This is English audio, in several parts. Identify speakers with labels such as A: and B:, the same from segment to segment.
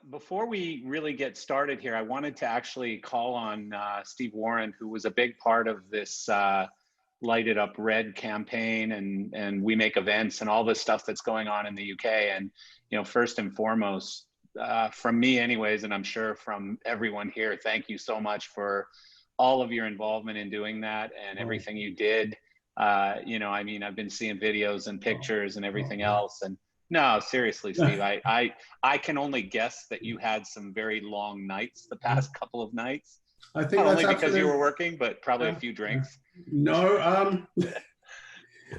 A: Before we really get started here, I wanted to actually call on Steve Warren, who was a big part of this Light It Up Red campaign and We Make Events and all this stuff that's going on in the UK. And, you know, first and foremost, from me anyways, and I'm sure from everyone here, thank you so much for all of your involvement in doing that and everything you did. You know, I mean, I've been seeing videos and pictures and everything else. And no, seriously, Steve, I can only guess that you had some very long nights the past couple of nights.
B: I think
A: not only because you were working, but probably a few drinks.
B: No,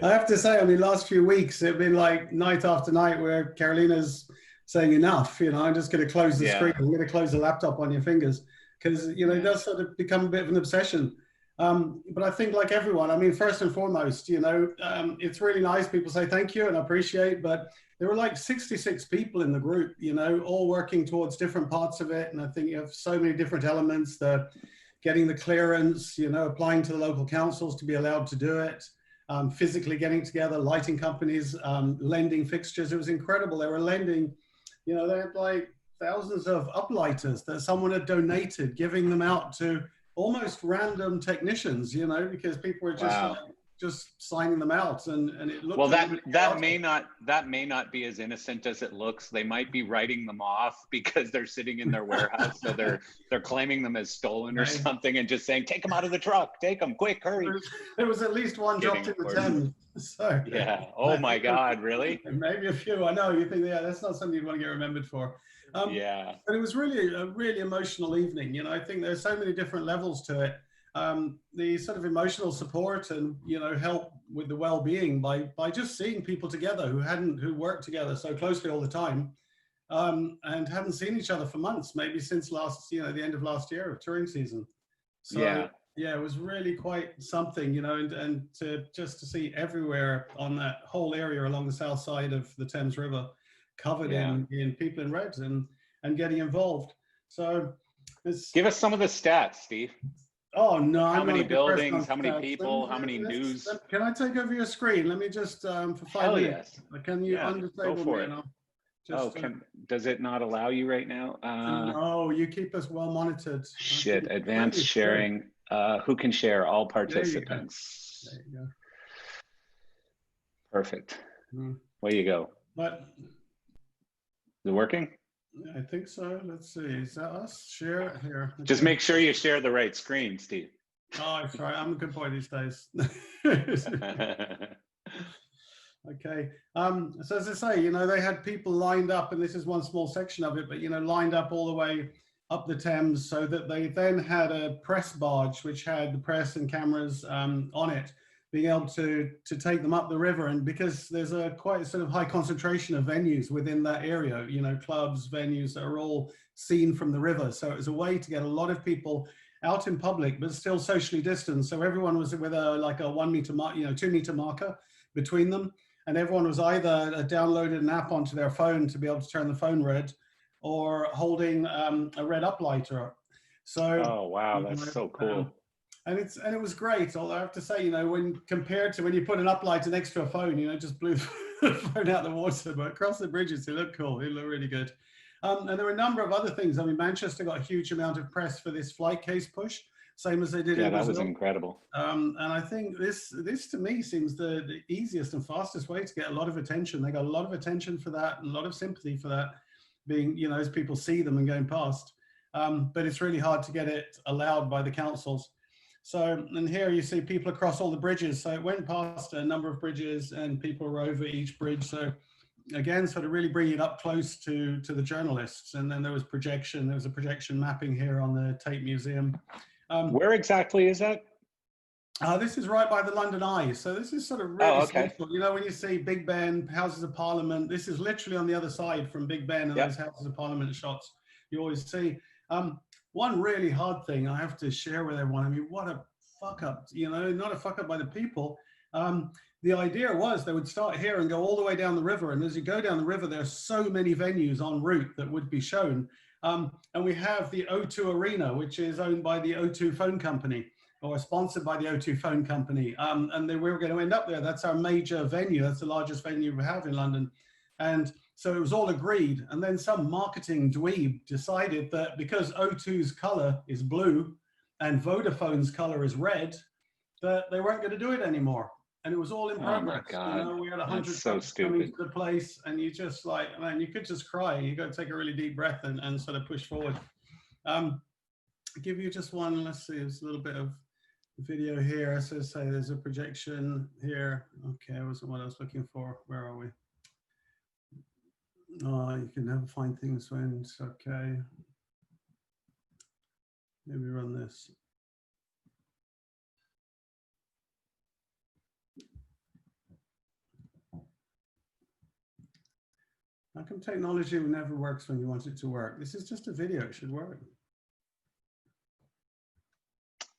B: I have to say, I mean, last few weeks, it's been like night after night where Carolina's saying enough, you know, I'm just going to close the screen. I'm going to close the laptop on your fingers because, you know, it does sort of become a bit of an obsession. But I think like everyone, I mean, first and foremost, you know, it's really nice. People say thank you and I appreciate, but there were like 66 people in the group, you know, all working towards different parts of it. And I think you have so many different elements, getting the clearance, you know, applying to the local councils to be allowed to do it, physically getting together, lighting companies, lending fixtures. It was incredible. They were lending, you know, they had like thousands of uplighters that someone had donated, giving them out to almost random technicians, you know, because people were just just signing them out, and it looked. Well,
A: that may not be as innocent as it looks. They might be writing them off because they're sitting in their warehouse, so they're claiming them as stolen or something, and just saying, "Take them out of the truck, take them quick, hurry."
B: There was at least one dropped in the Thames. So
A: yeah. Oh my God, really?
B: Maybe a few. I know you think, yeah, that's not something you want to get remembered for.
A: Yeah.
B: But it was really a really emotional evening. You know, I think there's so many different levels to it. The sort of emotional support and, you know, help with the well-being by just seeing people together who worked together so closely all the time, and hadn't seen each other for months, maybe since the end of last year of touring season. So yeah, it was really quite something, you know, and to see everywhere on that whole area along the south side of the Thames River covered in people in red and getting involved. So
A: give us some of the stats, Steve.
B: Oh no!
A: How many buildings? How many people? How many news?
B: Can I take over your screen? Let me just for 5 minutes. Yes. Can you undisable me? And
A: just, does it not allow you right now?
B: No, you keep us well monitored.
A: Shit! Advanced sharing. Who can share? All participants.
B: There you go.
A: Perfect. Way you go.
B: But
A: is it working?
B: I think so. Let's see. Is that us? Share here. Okay.
A: Just make sure you share the right screen, Steve.
B: Oh, that's right. I'm a good boy these days. Okay. So as I say, you know, they had people lined up, and this is one small section of it, but, you know, lined up all the way up the Thames so that they then had a press barge, which had the press and cameras on it, being able to take them up the river. And because there's quite a sort of high concentration of venues within that area, you know, clubs, venues that are all seen from the river. So it was a way to get a lot of people out in public, but still socially distanced. So everyone was with a 1 meter, 2 meter marker between them. And everyone was either downloaded an app onto their phone to be able to turn the phone red, or holding a red uplighter. So,
A: oh, wow, that's so cool.
B: And it was great. Although I have to say, you know, when compared to when you put an uplighter next to a phone, you know, just blew the phone out of the water. But across the bridges, it looked cool. It looked really good. And there were a number of other things. I mean, Manchester got a huge amount of press for this flight case push, same as they did in Brazil.
A: Yeah, that was incredible.
B: And I think this to me seems the easiest and fastest way to get a lot of attention. They got a lot of attention for that, and a lot of sympathy for that, being, you know, as people see them and going past. But it's really hard to get it allowed by the councils. So, and here you see people across all the bridges. So it went past a number of bridges and people were over each bridge. So again, sort of really bringing it up close to the journalists. And then there was a projection mapping here on the Tate Museum.
A: Where exactly is that?
B: This is right by the London Eye. So this is sort of really central. You know, when you see Big Ben, Houses of Parliament, this is literally on the other side from Big Ben and those Houses of Parliament shots you always see. One really hard thing I have to share with everyone, I mean, what a fuck up, you know, not a fuck up by the people. The idea was they would start here and go all the way down the river. And as you go down the river, there's so many venues en route that would be shown. And we have the O2 Arena, which is owned by the O2 phone company, or sponsored by the O2 phone company. And we were going to end up there. That's our major venue. That's the largest venue we have in London. And So it was all agreed. And then some marketing dweeb decided that because O2's color is blue and Vodafone's color is red, that they weren't going to do it anymore. And it was all in progress.
A: Oh my God.
B: You know, we had 100
A: so
B: trucks coming to the place, and you just like, man, you could just cry. You got to take a really deep breath and sort of push forward. I'll give you just one. Let's see, there's a little bit of video here. So say there's a projection here. Okay, wasn't what I was looking for. Where are we? Oh, you can never find things when it's okay. Maybe run this. How come technology never works when you want it to work? This is just a video, it should work.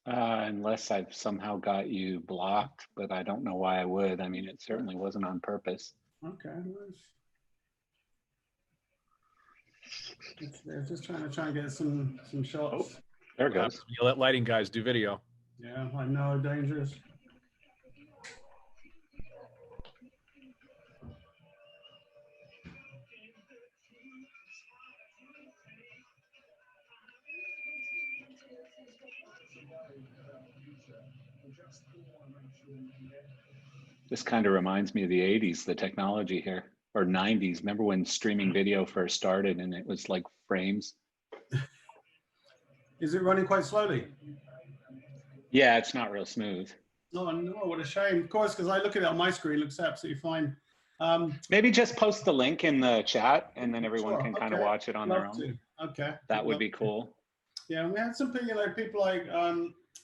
A: Unless I've somehow got you blocked, but I don't know why I would. I mean, it certainly wasn't on purpose.
B: Okay, nice. They're just trying to get some shots.
A: Oh, there it goes.
C: You let lighting guys do video.
B: Yeah, I know, dangerous.
A: This kind of reminds me of the 80s, the technology here, or 90s. Remember when streaming video first started and it was like frames?
B: Is it running quite slowly?
A: Yeah, it's not real smooth.
B: Oh no, what a shame. Of course, because I look at it on my screen, it looks absolutely fine.
A: Maybe just post the link in the chat and then everyone
B: Sure,
A: can kind of
B: okay.
A: watch it on their own.
B: Okay.
A: That would be cool.
B: Yeah, we had some people like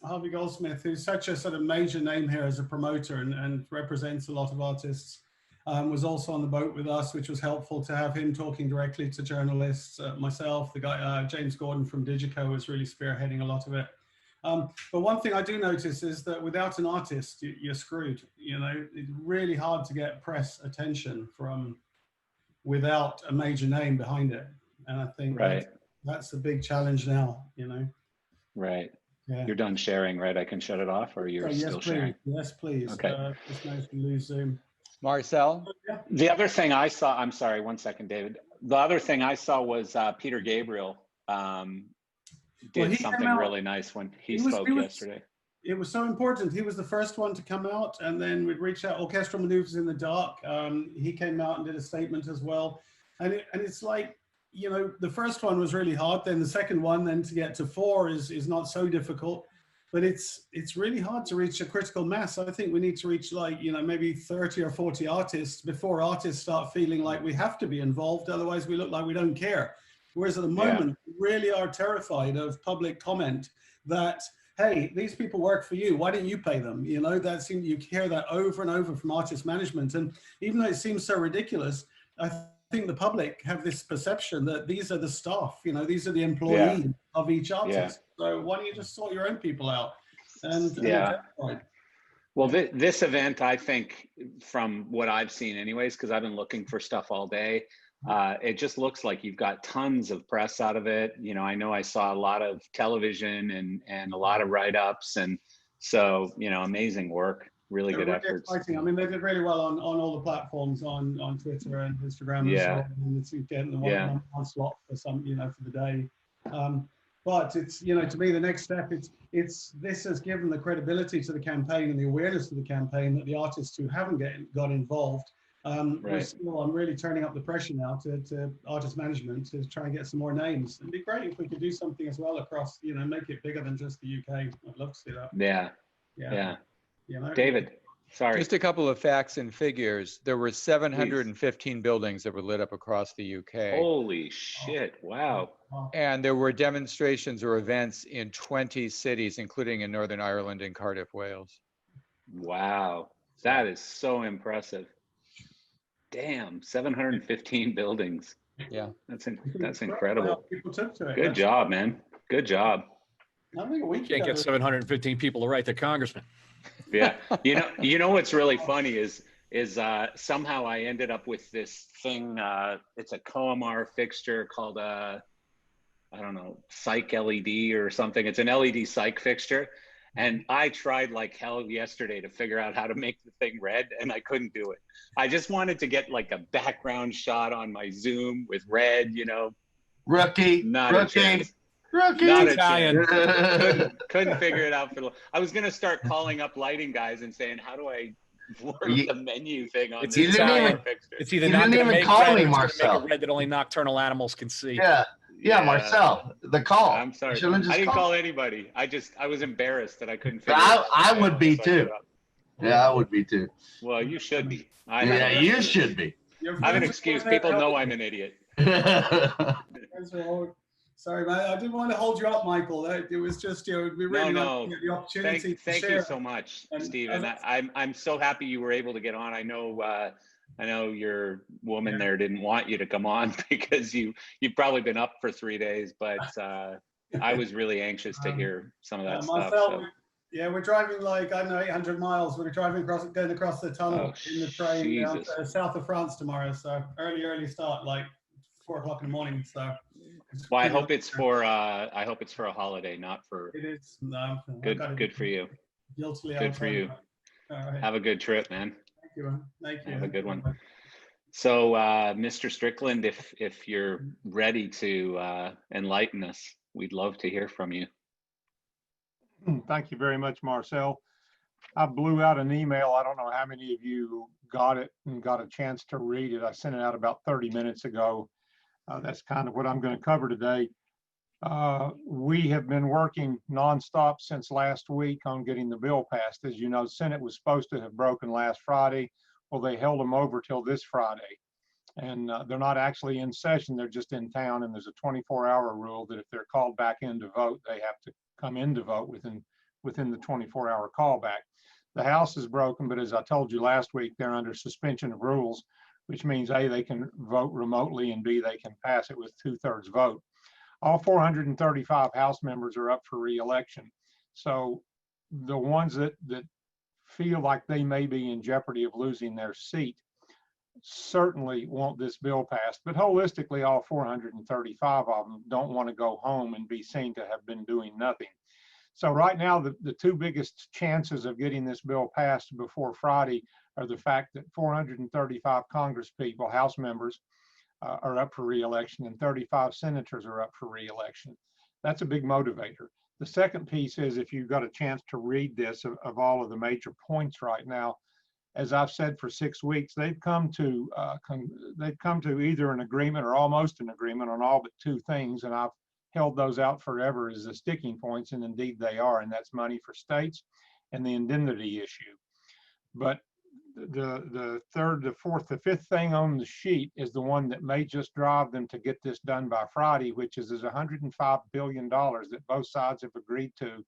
B: Harvey Goldsmith, who's such a sort of major name here as a promoter and represents a lot of artists, was also on the boat with us, which was helpful to have him talking directly to journalists. Myself, the guy, James Gordon from Digico was really spearheading a lot of it. But one thing I do notice is that without an artist, you're screwed. You know, it's really hard to get press attention from without a major name behind it. And I think that's a big challenge now, you know.
A: Right.
B: Yeah.
A: You're done sharing, right? I can shut it off, or you're still sharing?
B: Yes, please.
A: Okay.
B: Just managed to lose Zoom.
D: Marcel?
A: The other thing I saw, I'm sorry, one second, David. The other thing I saw was Peter Gabriel did something really nice when he spoke yesterday.
B: It was so important. He was the first one to come out, and then we'd reach out. Orchestral Maneuvers in the Dark. He came out and did a statement as well. And it's like, you know, the first one was really hard. Then the second one, then to get to 4 is not so difficult. But it's really hard to reach a critical mass. I think we need to reach like, you know, maybe 30 or 40 artists before artists start feeling like we have to be involved. Otherwise, we look like we don't care. Whereas at the moment, we really are terrified of public comment that, hey, these people work for you. Why don't you pay them? You know, you hear that over and over from artist management. And even though it seems so ridiculous, I think the public have this perception that these are the staff, you know, these are the employees of each artist. So why don't you just sort your own people out? And
A: well, this event, I think, from what I've seen anyways, because I've been looking for stuff all day, it just looks like you've got tons of press out of it. You know I saw a lot of television and a lot of write-ups. And so, you know, amazing work. Really good efforts.
B: Exciting. I mean, they did really well on all the platforms on Twitter and Instagram. And it's getting the one slot for some, you know, for the day. But it's, you know, to me, the next step, this has given the credibility to the campaign and the awareness to the campaign that the artists who haven't got involved, I'm really turning up the pressure now to artist management to try and get some more names. It'd be great if we could do something as well across, you know, make it bigger than just the UK. I'd love to see that.
A: Yeah.
B: You know?
A: David, sorry.
D: Just a couple of facts and figures. There were 715 buildings that were lit up across the UK.
A: Holy shit, wow.
D: And there were demonstrations or events in 20 cities, including in Northern Ireland and Cardiff, Wales.
A: Wow, that is so impressive. Damn, 715 buildings.
D: Yeah.
A: That's incredible.
B: People took to it.
A: Good job, man. Good job.
B: I think we
C: can't get 715 people to write the congressman.
A: Yeah. You know what's really funny is somehow I ended up with this thing. It's a Coamar fixture called I don't know, Psych LED or something. It's an LED psych fixture. And I tried like hell yesterday to figure out how to make the thing red, and I couldn't do it. I just wanted to get like a background shot on my Zoom with red, you know.
E: Rookie.
A: Not a
E: Rookie.
A: chance.
E: Rookie.
A: Not a
C: Italian.
A: chance. Couldn't figure it out for. I was gonna start calling up lighting guys and saying, "How do I work
E: You-
A: the menu thing on
C: It's
A: this
C: Italian.
A: fixture?"
C: It's either
E: You
C: not
E: didn't
C: going to
E: even
C: make
E: call
C: red
E: me,
C: or it's going to
E: Marcel.
C: make a red that only nocturnal animals can see.
E: Yeah, Marcel, the call.
A: I'm sorry.
E: You should've just
A: I didn't
E: called.
A: call anybody. I was embarrassed that I couldn't figure
E: I-
A: it out.
E: I would be
A: So I
E: too.
A: shut up.
E: Yeah, I would be too.
A: Well, you should be. I
E: Yeah,
A: have
E: you should be.
B: Your
A: I have an
B: friends
A: excuse.
B: were there
A: People know
B: helping
A: I'm an idiot.
B: Friends were all- Sorry, man. I didn't want to hold you up, Michael. It was just, we really
A: No.
B: like to get the opportunity to
A: Thank
B: share.
A: you so much,
B: And
A: Stephen.
B: as
A: I'm so happy you were able to get on. I know your woman there didn't want you to come on because you've probably been up for 3 days, but I was really anxious to hear some of that stuff.
B: Myself,
A: So.
B: we're driving like, I don't know, 800 miles. We're going across the tunnel
A: Oh,
B: in the train down
A: Jesus.
B: to south of France tomorrow. So early start, like 4 o'clock in the morning. So.
A: Well, I hope it's for a holiday, not for.
B: It is. No,
A: Good for you.
B: Guiltily
A: Good for you.
B: All right.
A: Have a good trip, man.
B: Thank you, man. Thank you.
A: Have a good one. So, Mr. Strickland, if you're ready to enlighten us, we'd love to hear from you.
F: Thank you very much, Marcel. I blew out an email. I don't know how many of you got it and got a chance to read it. I sent it out about 30 minutes ago. That's kind of what I'm going to cover today. We have been working nonstop since last week on getting the bill passed. As you know, Senate was supposed to have broken last Friday. Well, they held them over till this Friday. And they're not actually in session, they're just in town, and there's a 24-hour rule that if they're called back in to vote, they have to come in to vote within the 24-hour callback. The House is broken, but as I told you last week, they're under suspension of rules, which means A, they can vote remotely, and B, they can pass it with 2/3 vote. All 435 House members are up for re-election. So the ones that feel like they may be in jeopardy of losing their seat certainly want this bill passed, but holistically, all 435 of them don't want to go home and be seen to have been doing nothing. So right now, the two biggest chances of getting this bill passed before Friday are the fact that 435 Congress people, House members, are up for re-election, and 35 senators are up for re-election. That's a big motivator. The second piece is, if you've got a chance to read this of all of the major points right now, as I've said for 6 weeks, they've come to either an agreement or almost an agreement on all but 2 things, and I've held those out forever as the sticking points, and indeed they are, and that's money for states and the indemnity issue. But the third, the fourth, the fifth thing on the sheet is the one that may just drive them to get this done by Friday, which is there's $105 billion that both sides have agreed to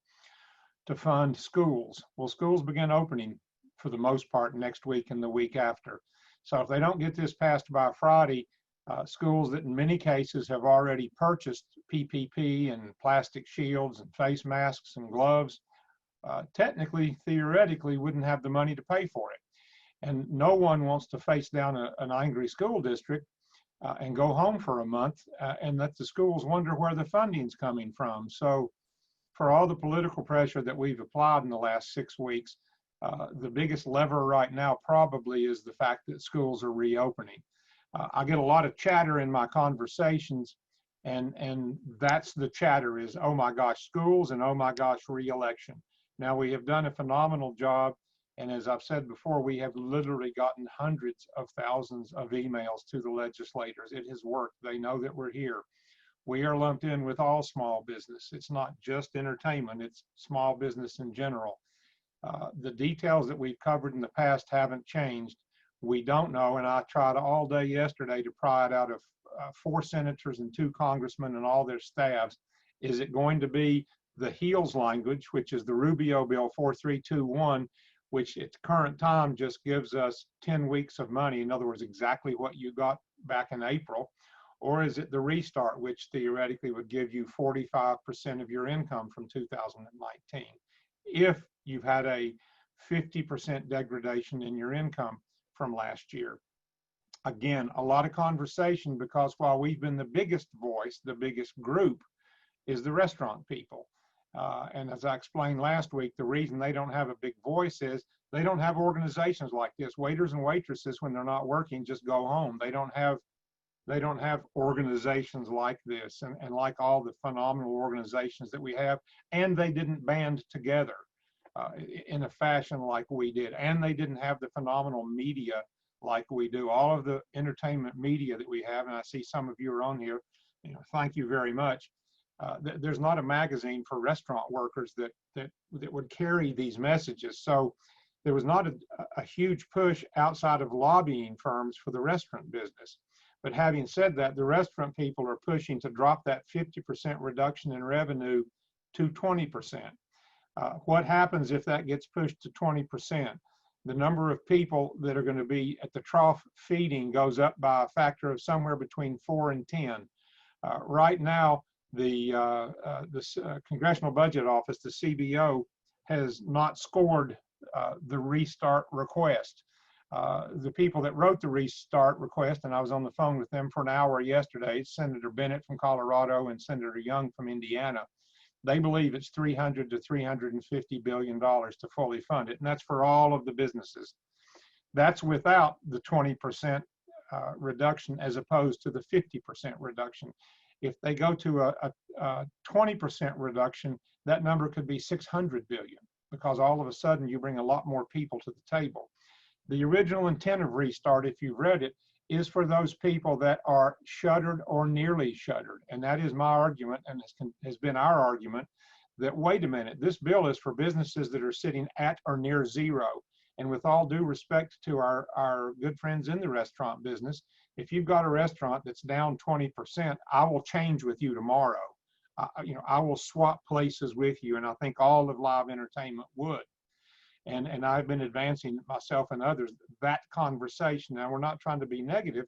F: fund schools. Well, schools begin opening for the most part next week and the week after. So if they don't get this passed by Friday, schools that in many cases have already purchased PPP and plastic shields and face masks and gloves, technically, theoretically, wouldn't have the money to pay for it. And no one wants to face down an angry school district and go home for a month and let the schools wonder where the funding's coming from. So for all the political pressure that we've applied in the last 6 weeks, the biggest lever right now probably is the fact that schools are reopening. I get a lot of chatter in my conversations, and that's the chatter is, oh my gosh, schools, and oh my gosh, re-election. Now, we have done a phenomenal job, and as I've said before, we have literally gotten hundreds of thousands of emails to the legislators. It has worked. They know that we're here. We are lumped in with all small business. It's not just entertainment, it's small business in general. The details that we've covered in the past haven't changed. We don't know, and I tried all day yesterday to pry it out of 4 senators and 2 congressmen and all their staffs. Is it going to be the HEALS language, which is the Rubio Bill 4321, which at the current time just gives us 10 weeks of money, in other words, exactly what you got back in April? Or is it the restart, which theoretically would give you 45% of your income from 2019, if you've had a 50% degradation in your income from last year? Again, a lot of conversation, because while we've been the biggest voice, the biggest group is the restaurant people. And as I explained last week, the reason they don't have a big voice is they don't have organizations like this. Waiters and waitresses, when they're not working, just go home. They don't have organizations like this and like all the phenomenal organizations that we have. And they didn't band together in a fashion like we did. And they didn't have the phenomenal media like we do. All of the entertainment media that we have, and I see some of you are on here, thank you very much. There's not a magazine for restaurant workers that would carry these messages. So there was not a huge push outside of lobbying firms for the restaurant business. But having said that, the restaurant people are pushing to drop that 50% reduction in revenue to 20%. What happens if that gets pushed to 20%? The number of people that are going to be at the trough feeding goes up by a factor of somewhere between 4 and 10. Right now, the Congressional Budget Office, the CBO, has not scored the restart request. The people that wrote the restart request, and I was on the phone with them for an hour yesterday, Senator Bennett from Colorado and Senator Young from Indiana. They believe it's $300 to $350 billion to fully fund it, and that's for all of the businesses. That's without the 20% reduction as opposed to the 50% reduction. If they go to a 20% reduction, that number could be $600 billion, because all of a sudden you bring a lot more people to the table. The original intent of Restart, if you've read it, is for those people that are shuttered or nearly shuttered. And that is my argument, and has been our argument, that wait a minute, this bill is for businesses that are sitting at or near zero. And with all due respect to our good friends in the restaurant business, if you've got a restaurant that's down 20%, I will change with you tomorrow. I will swap places with you, and I think all of live entertainment would. And I've been advancing myself and others that conversation. Now, we're not trying to be negative,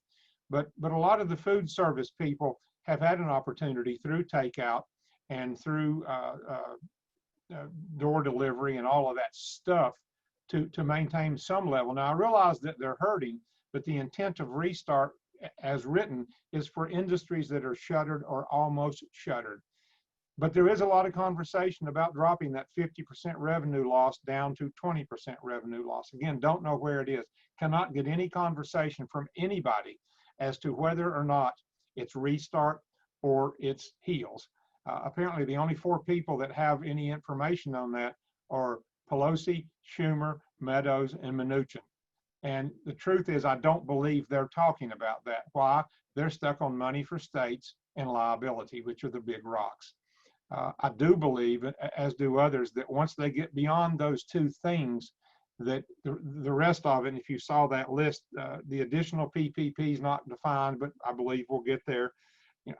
F: but a lot of the food service people have had an opportunity through takeout and through door delivery and all of that stuff to maintain some level. Now, I realize that they're hurting, but the intent of Restart, as written, is for industries that are shuttered or almost shuttered. But there is a lot of conversation about dropping that 50% revenue loss down to 20% revenue loss. Again, don't know where it is. Cannot get any conversation from anybody as to whether or not it's Restart or it's Heels. Apparently, the only 4 people that have any information on that are Pelosi, Schumer, Meadows, and Mnuchin. And the truth is, I don't believe they're talking about that. Why? They're stuck on money for states and liability, which are the big rocks. I do believe, as do others, that once they get beyond those 2 things, that the rest of it, if you saw that list, the additional PPP is not defined, but I believe we'll get there.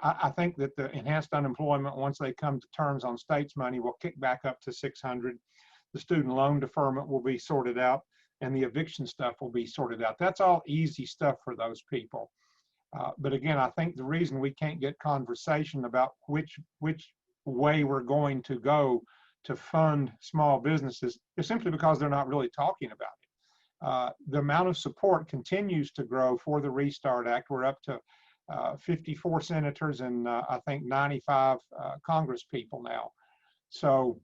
F: I think that the enhanced unemployment, once they come to terms on states' money, will kick back up to 600. The student loan deferment will be sorted out, and the eviction stuff will be sorted out. That's all easy stuff for those people. But again, I think the reason we can't get conversation about which way we're going to go to fund small businesses is simply because they're not really talking about it. The amount of support continues to grow for the Restart Act. We're up to 54 senators and I think 95 Congress people now. So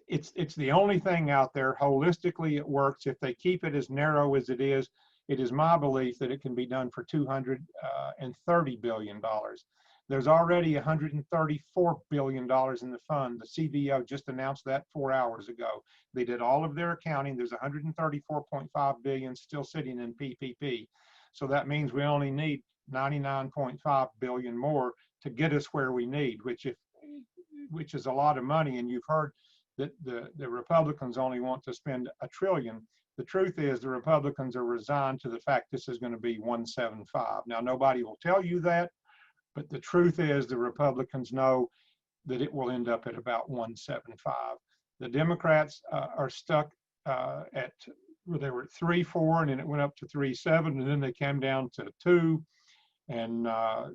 F: it's the only thing out there. Holistically, it works. If they keep it as narrow as it is my belief that it can be done for $230 billion. There's already $134 billion in the fund. The CBO just announced that 4 hours ago. They did all of their accounting. There's $134.5 billion still sitting in PPP. So that means we only need $99.5 billion more to get us where we need, which is a lot of money. And you've heard that the Republicans only want to spend $1 trillion. The truth is the Republicans are resigned to the fact this is going to be 175. Now, nobody will tell you that. But the truth is the Republicans know that it will end up at about 175. The Democrats are stuck they were at 3.4, and then it went up to 3.7, and then they came down to 2. And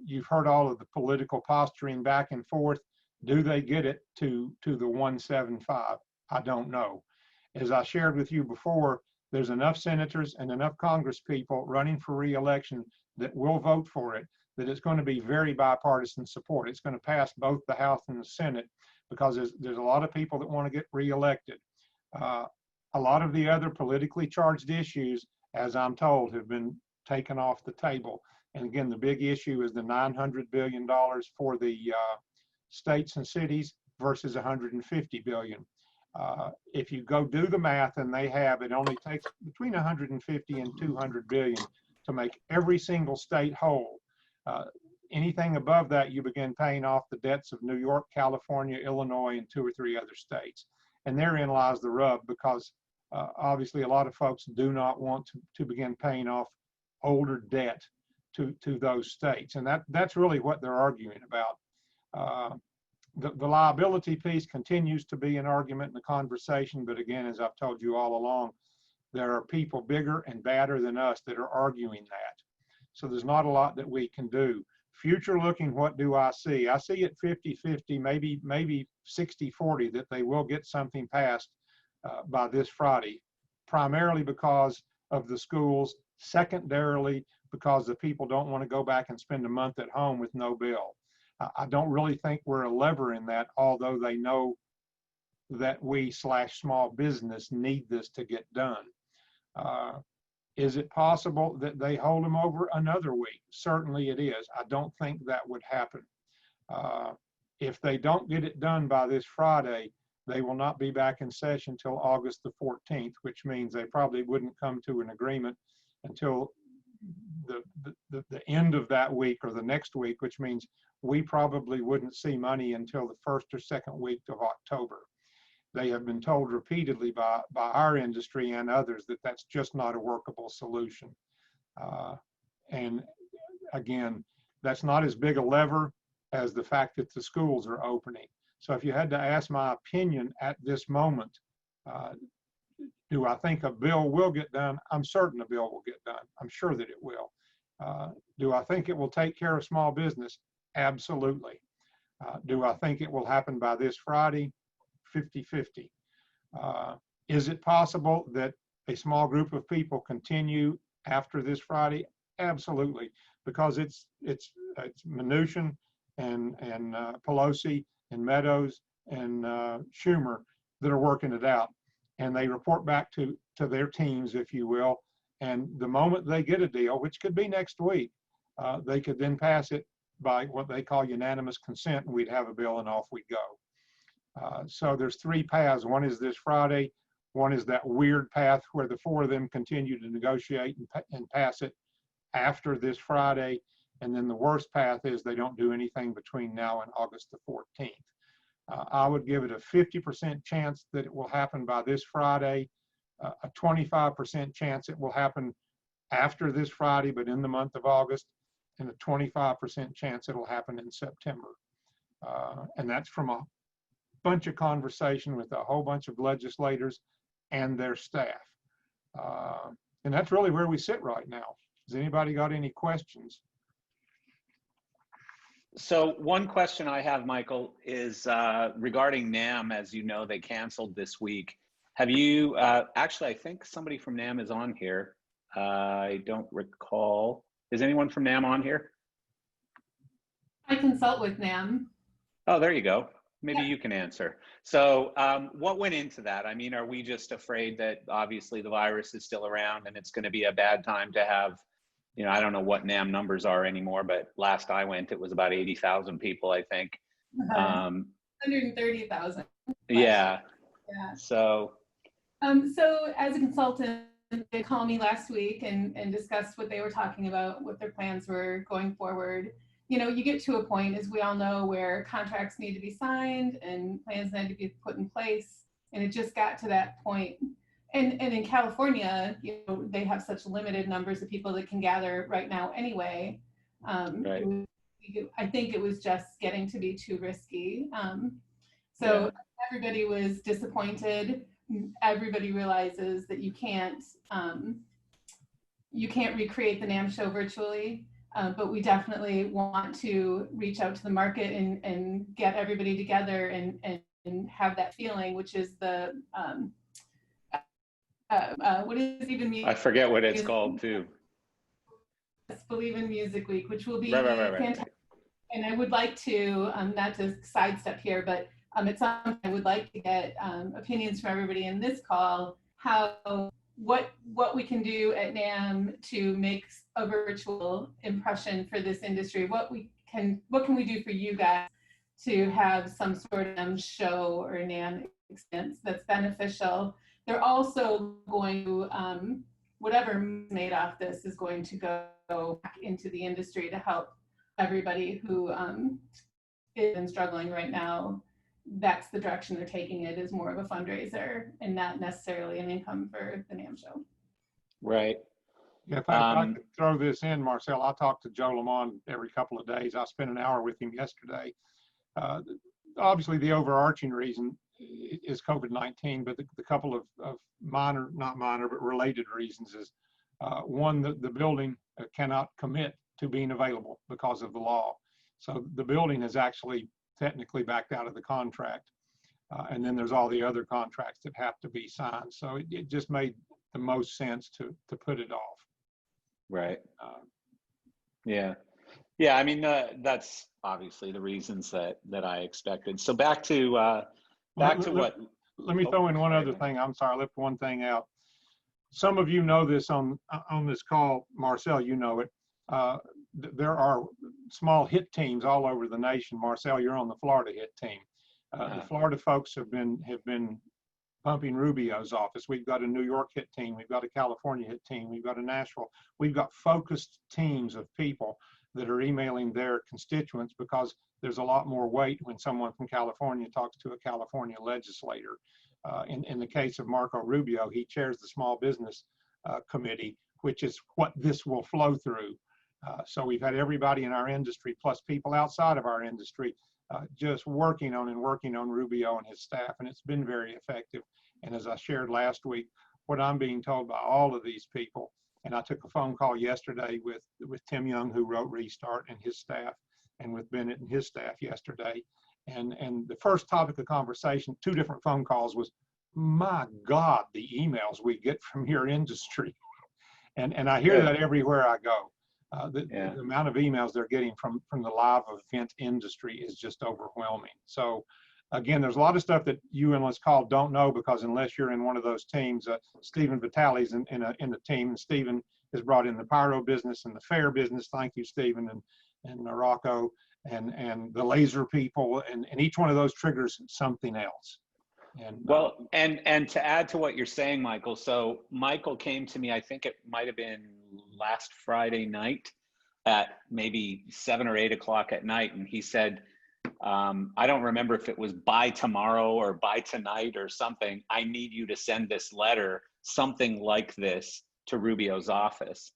F: you've heard all of the political posturing back and forth. Do they get it to the 175? I don't know. As I shared with you before, there's enough senators and enough Congress people running for re-election that will vote for it, that it's going to be very bipartisan support. It's going to pass both the House and the Senate. because there's a lot of people that want to get reelected. A lot of the other politically charged issues, as I'm told, have been taken off the table. And again, the big issue is the $900 billion for the states and cities versus $150 billion. If you go do the math, and they have, it only takes between 150 and 200 billion to make every single state whole. Anything above that, you begin paying off the debts of New York, California, Illinois, and 2 or 3 other states. And therein lies the rub, because obviously a lot of folks do not want to begin paying off older debt to those states. And that's really what they're arguing about. The liability piece continues to be an argument in the conversation, but again, as I've told you all along, there are people bigger and badder than us that are arguing that. So there's not a lot that we can do. Future looking, what do I see? I see it 50-50, maybe 60-40, that they will get something passed by this Friday, primarily because of the schools, secondarily because the people don't want to go back and spend a month at home with no bill. I don't really think we're a lever in that, although they know that we / small business need this to get done. Is it possible that they hold them over another week? Certainly it is. I don't think that would happen. If they don't get it done by this Friday, they will not be back in session until August the 14th, which means they probably wouldn't come to an agreement until the end of that week or the next week, which means we probably wouldn't see money until the 1st or 2nd week of October. They have been told repeatedly by our industry and others that that's just not a workable solution. And again, that's not as big a lever as the fact that the schools are opening. So if you had to ask my opinion at this moment, do I think a bill will get done? I'm certain a bill will get done. I'm sure that it will. Do I think it will take care of small business? Absolutely. Do I think it will happen by this Friday? 50-50. Is it possible that a small group of people continue after this Friday? Absolutely, because it's Mnuchin and Pelosi and Meadows and Schumer that are working it out, and they report back to their teams, if you will. And the moment they get a deal, which could be next week, they could then pass it by what they call unanimous consent, and we'd have a bill and off we'd go. So there's 3 paths. One is this Friday. One is that weird path where the 4 of them continue to negotiate and pass it after this Friday. And then the worst path is they don't do anything between now and August the 14th. I would give it a 50% chance that it will happen by this Friday, a 25% chance it will happen after this Friday, but in the month of August, and a 25% chance it'll happen in September. And that's from a bunch of conversation with a whole bunch of legislators and their staff. And that's really where we sit right now. Has anybody got any questions?
A: So one question I have, Michael, is regarding NAM. As you know, they canceled this week. Have you, actually, I think somebody from NAM is on here. I don't recall. Is anyone from NAM on here?
G: I consult with NAM.
A: Oh, there you go. Maybe you can answer. So what went into that? I mean, are we just afraid that obviously the virus is still around and it's going to be a bad time to have, you know, I don't know what NAM numbers are anymore, but last I went, it was about 80,000 people, I think.
G: 130,000.
A: Yeah.
G: Yeah.
A: So
G: as a consultant, they called me last week and discussed what they were talking about, what their plans were going forward. You know, you get to a point, as we all know, where contracts need to be signed and plans need to be put in place. And it just got to that point. And in California, you know, they have such limited numbers of people that can gather right now anyway.
A: right.
G: I think it was just getting to be too risky. So everybody was disappointed. Everybody realizes that you can't recreate the NAM show virtually. But we definitely want to reach out to the market and get everybody together and have that feeling, which is the, what is even music?
A: I forget what it's called too.
G: Believe in Music Week, which will be
A: Right.
G: fantastic. And I would like to, not to sidestep here, but At some point I would like to get opinions from everybody in this call, what we can do at NAM to make a virtual impression for this industry. What can we do for you guys to have some sort of show or NAM experience that's beneficial? They're also going to, whatever made off this is going to go back into the industry to help everybody who is struggling right now. That's the direction they're taking it, is more of a fundraiser and not necessarily an income for the NAM show.
A: Right.
F: Yeah, if I could throw this in, Marcel, I talk to Joe Lamont every couple of days. I spent an hour with him yesterday. Obviously, the overarching reason is COVID-19, but the couple of minor, not minor, but related reasons is one, the building cannot commit to being available because of the law. So the building has actually technically backed out of the contract. And then there's all the other contracts that have to be signed. So it just made the most sense to put it off.
A: Right. Yeah. Yeah. I mean, that's obviously the reasons that I expected. So back to what?
F: Let me throw in one other thing. I'm sorry, I left one thing out. Some of you know this on this call, Marcel, you know it. There are small HIT teams all over the nation. Marcel, you're on the Florida HIT team. The Florida folks have been pumping Rubio's office. We've got a New York HIT team. We've got a California HIT team. We've got a Nashville. We've got focused teams of people that are emailing their constituents, because there's a lot more weight when someone from California talks to a California legislator. In the case of Marco Rubio, he chairs the Small Business Committee, which is what this will flow through. So we've had everybody in our industry, plus people outside of our industry, just working on Rubio and his staff, and it's been very effective. And as I shared last week, what I'm being told by all of these people, and I took a phone call yesterday with Tim Young, who wrote Restart, and his staff, and with Bennett and his staff yesterday. And the first topic of conversation, 2 different phone calls, was, my God, the emails we get from your industry. And I hear that everywhere I go. The amount of emails they're getting from the live event industry is just overwhelming. So again, there's a lot of stuff that you in this call don't know, because unless you're in one of those teams, Stephen Vitale's in a team, and Stephen has brought in the pyro business and the fair business. Thank you, Stephen, and Morocco and the laser people, and each one of those triggers something else. And
A: well, and to add to what you're saying, Michael, so Michael came to me, I think it might have been last Friday night at maybe 7 or 8 o'clock at night. And he said, I don't remember if it was by tomorrow or by tonight or something, I need you to send this letter, something like this, to Rubio's office.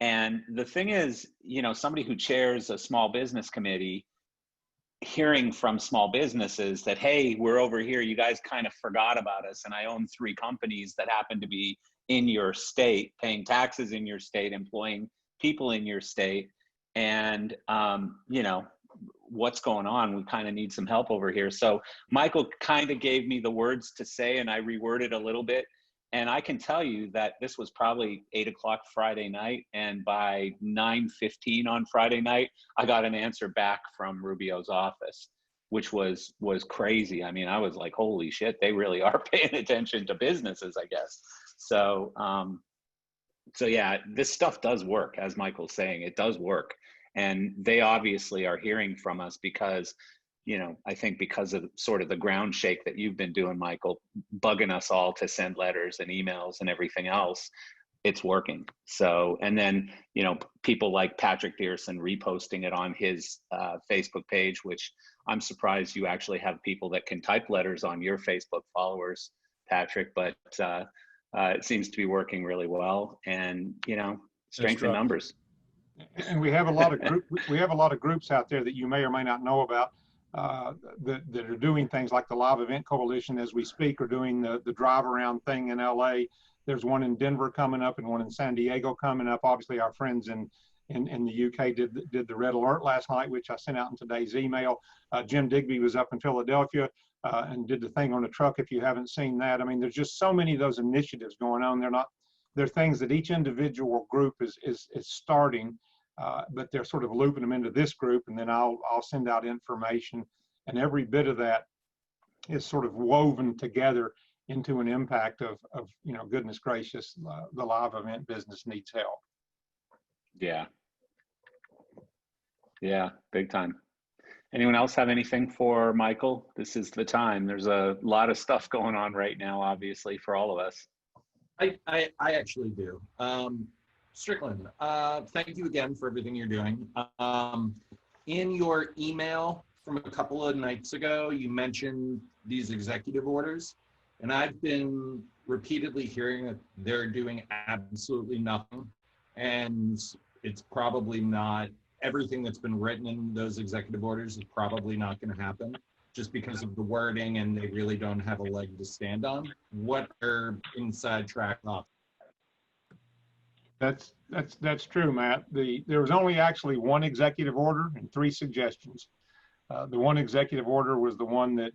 A: And the thing is, you know, somebody who chairs a small business committee, hearing from small businesses that, hey, we're over here, you guys kind of forgot about us, and I own 3 companies that happen to be in your state, paying taxes in your state, employing people in your state, and you know, what's going on? We kind of need some help over here. So Michael kind of gave me the words to say, and I reworded a little bit. And I can tell you that this was probably 8 o'clock Friday night. And by 9:15 on Friday night, I got an answer back from Rubio's office, which was crazy. I mean, I was like, holy shit, they really are paying attention to businesses, I guess. So, so yeah, this stuff does work, as Michael's saying, it does work. And they obviously are hearing from us because, you know, I think because of sort of the ground shake that you've been doing, Michael, bugging us all to send letters and emails and everything else, it's working. So, and then, you know, people like Patrick Dearson reposting it on his Facebook page, which I'm surprised you actually have people that can type letters on your Facebook followers, Patrick, but it seems to be working really well. And, you know, strength in numbers.
F: And we have a lot of groups out there that you may or may not know about that are doing things like the Live Event Coalition as we speak, or doing the drive around thing in LA. There's one in Denver coming up and one in San Diego coming up. Obviously, our friends in the UK did the Red Alert last night, which I sent out in today's email. Jim Digby was up in Philadelphia and did the thing on the truck. If you haven't seen that, I mean, there's just so many of those initiatives going on. They're things that each individual group is starting, but they're sort of looping them into this group, and then I'll send out information. And every bit of that is sort of woven together into an impact of goodness gracious, the live event business needs help.
A: Yeah. Yeah, big time. Anyone else have anything for Michael? This is the time. There's a lot of stuff going on right now, obviously, for all of us.
H: I actually do. Strickland, thank you again for everything you're doing. In your email from a couple of nights ago, you mentioned these executive orders, and I've been repeatedly hearing that they're doing absolutely nothing, and it's probably not, everything that's been written in those executive orders is probably not going to happen just because of the wording, and they really don't have a leg to stand on. What are inside track thoughts?
F: That's true, Matt. There was only actually one executive order and 3 suggestions. The one executive order was the one that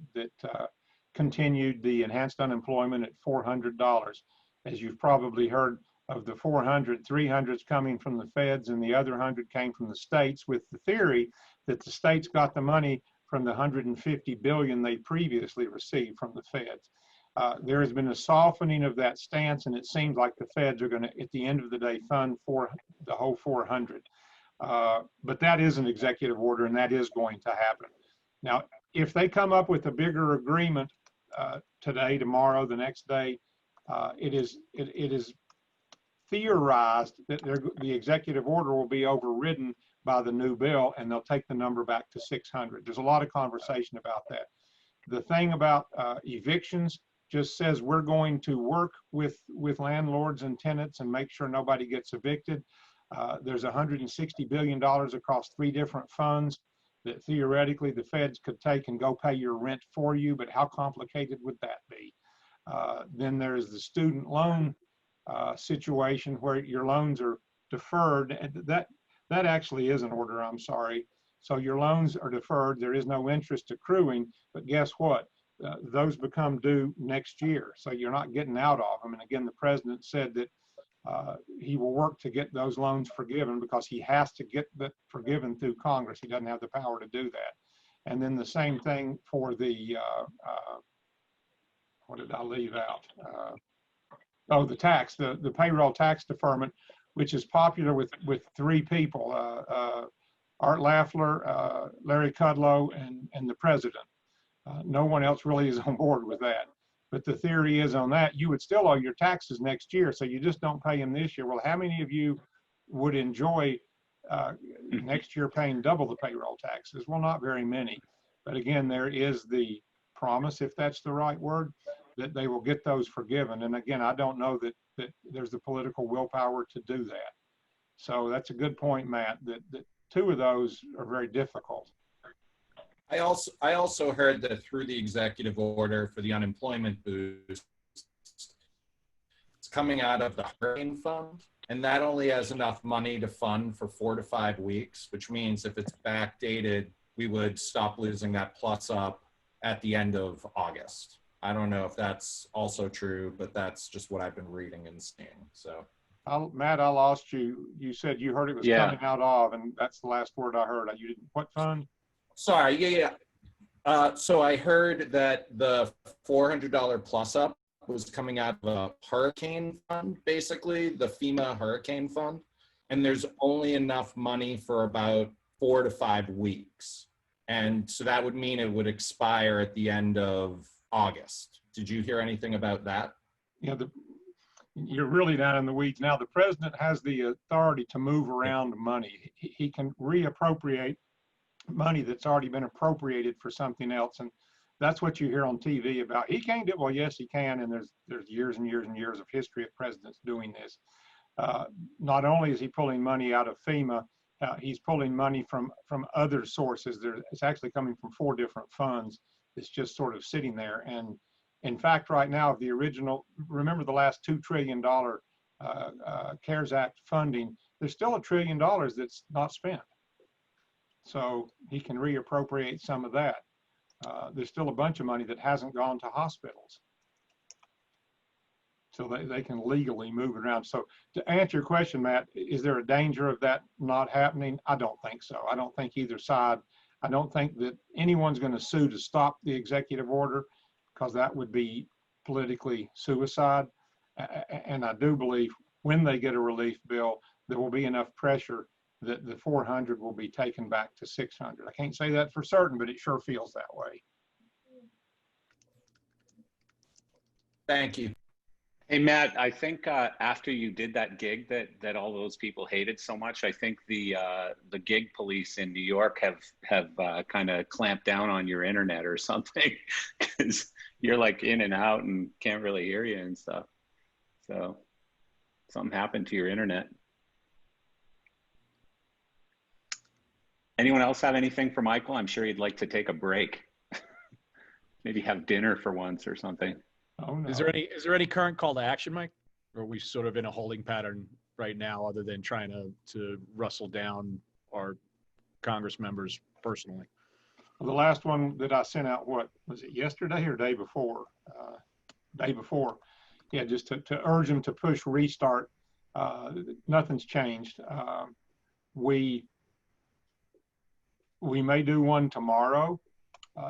F: continued the enhanced unemployment at $400. As you've probably heard, of the 400, 300's coming from the feds and the other 100 came from the states, with the theory that the states got the money from the $150 billion they previously received from the feds. There has been a softening of that stance, and it seems like the feds are going to, at the end of the day, fund for the whole 400. But that is an executive order, and that is going to happen. Now, if they come up with a bigger agreement today, tomorrow, the next day, it is theorized that the executive order will be overridden by the new bill, and they'll take the number back to 600. There's a lot of conversation about that. The thing about evictions just says we're going to work with landlords and tenants and make sure nobody gets evicted. There's $160 billion across 3 different funds that theoretically the feds could take and go pay your rent for you, but how complicated would that be? Then there's the student loan situation where your loans are deferred. And that actually is an order, I'm sorry. So your loans are deferred, there is no interest accruing, but guess what? Those become due next year. So you're not getting out of them. And again, the president said that he will work to get those loans forgiven because he has to get that forgiven through Congress. He doesn't have the power to do that. And then the same thing for the, what did I leave out? The tax, the payroll tax deferment, which is popular with 3 people, Art Lafler, Larry Kudlow, and the president. No one else really is on board with that. But the theory is on that, you would still owe your taxes next year, so you just don't pay them this year. Well, how many of you would enjoy next year paying double the payroll taxes? Well, not very many. But again, there is the promise, if that's the right word, that they will get those forgiven. And again, I don't know that there's the political willpower to do that. So that's a good point, Matt, that 2 of those are very difficult.
H: I also heard that through the executive order for the unemployment boost, it's coming out of the hurricane fund, and that only has enough money to fund for 4 to 5 weeks, which means if it's backdated, we would stop losing that plus up at the end of August. I don't know if that's also true, but that's just what I've been reading and seeing. So,
F: Matt, I lost you. You said you heard it was coming out of, and that's the last word I heard. You didn't. What fund? Sorry.
H: Yeah. So I heard that the $400 plus up was coming out of a hurricane fund, basically the FEMA hurricane fund, and there's only enough money for about 4 to 5 weeks, and so that would mean it would expire at the end of August. Did you hear anything about that?
F: Yeah, you're really down in the weeds now. The president has the authority to move around money. He can reappropriate money that's already been appropriated for something else, and that's what you hear on TV about. He can't do it. Well, yes, he can, and there's years and years and years of history of presidents doing this. Not only is he pulling money out of FEMA, he's pulling money from other sources. It's actually coming from 4 different funds. It's just sort of sitting there. And in fact, right now, the original, remember the last $2 trillion CARES Act funding, there's still $1 trillion that's not spent. So he can reappropriate some of that. There's still a bunch of money that hasn't gone to hospitals. So they can legally move it around. So to answer your question, Matt, is there a danger of that not happening? I don't think so. I don't think either side. I don't think that anyone's going to sue to stop the executive order. because that would be politically suicide. And I do believe when they get a relief bill, there will be enough pressure that the 400 will be taken back to 600. I can't say that for certain, but it sure feels that way.
H: Thank you.
A: Hey, Matt, I think after you did that gig that all those people hated so much, I think the gig police in New York have kind of clamped down on your internet or something, because you're like in and out and can't really hear you and stuff. So something happened to your internet. Anyone else have anything for Michael? I'm sure he'd like to take a break. Maybe have dinner for once or something.
F: Oh, no.
C: Is there any current call to action, Mike? Or are we sort of in a holding pattern right now, other than trying to rustle down our Congress members personally?
F: The last one that I sent out, what was it, yesterday or day before? Day before. Yeah, just to urge them to push restart. Nothing's changed. We may do one tomorrow.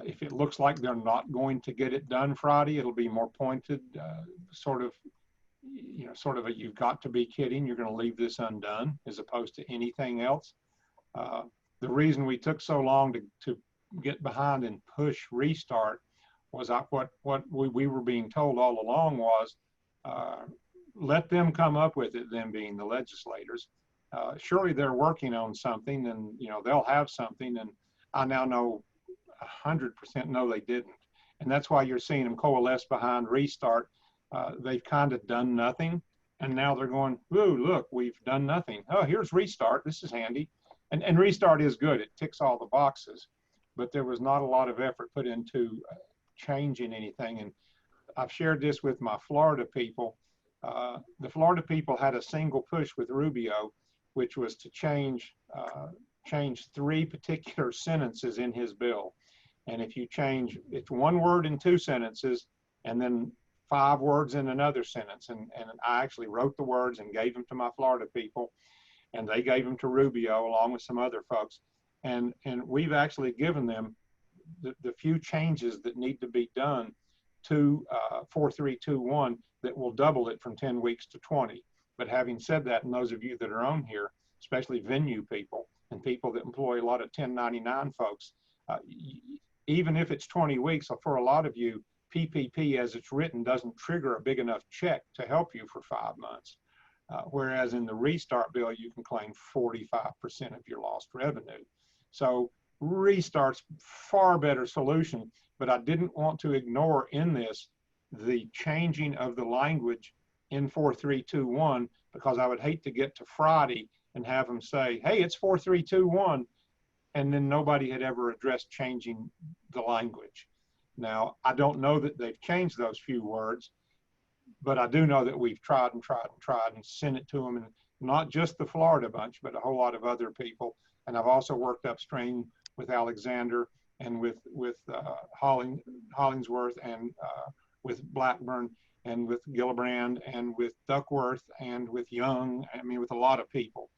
F: If it looks like they're not going to get it done Friday, it'll be more pointed, sort of a, you've got to be kidding, you're going to leave this undone, as opposed to anything else. The reason we took so long to get behind and push restart was what we were being told all along was, let them come up with it, them being the legislators. Surely they're working on something, and they'll have something, and I now know 100% no, they didn't. And that's why you're seeing them coalesce behind restart. They've kind of done nothing. And now they're going, ooh, look, we've done nothing. Oh, here's restart. This is handy. And restart is good. It ticks all the boxes. But there was not a lot of effort put into changing anything. And I've shared this with my Florida people. The Florida people had a single push with Rubio, which was to change 3 particular sentences in his bill. And if you change, it's 1 word in 2 sentences, and then 5 words in another sentence. And I actually wrote the words and gave them to my Florida people, and they gave them to Rubio along with some other folks. And we've actually given them the few changes that need to be done to 4321 that will double it from 10 weeks to 20. But having said that, and those of you that are on here, especially venue people and people that employ a lot of 1099 folks, even if it's 20 weeks, for a lot of you, PPP as it's written doesn't trigger a big enough check to help you for 5 months. Whereas in the restart bill, you can claim 45% of your lost revenue. So restart's far better solution, but I didn't want to ignore in this the changing of the language in 4321, because I would hate to get to Friday and have them say, hey, it's 4321, and then nobody had ever addressed changing the language. Now, I don't know that they've changed those few words, but I do know that we've tried and tried and tried and sent it to them, and not just the Florida bunch, but a whole lot of other people. And I've also worked upstream with Alexander and with Hollingsworth and with Blackburn and with Gillibrand and with Duckworth and with Young, I mean, with a lot of people,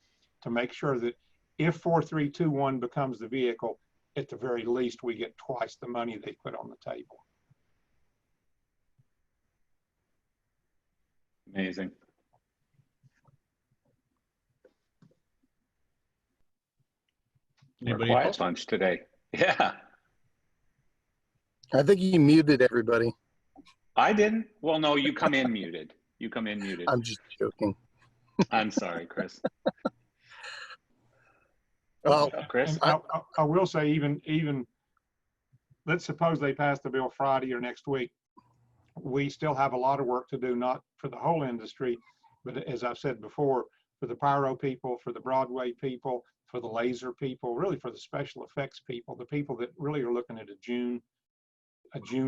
F: to make sure that if 4321 becomes the vehicle, at the very least, we get twice the money they put on the table.
A: Amazing. We're a quiet bunch today. Yeah.
I: I think you muted everybody.
A: I didn't. Well, no, you come in muted. You come in muted.
I: I'm just joking.
A: I'm sorry, Chris.
I: Well,
A: Chris,
F: I will say, even let's suppose they pass the bill Friday or next week, we still have a lot of work to do, not for the whole industry, but as I've said before, for the pyro people, for the Broadway people, for the laser people, really for the special effects people, the people that really are looking at a June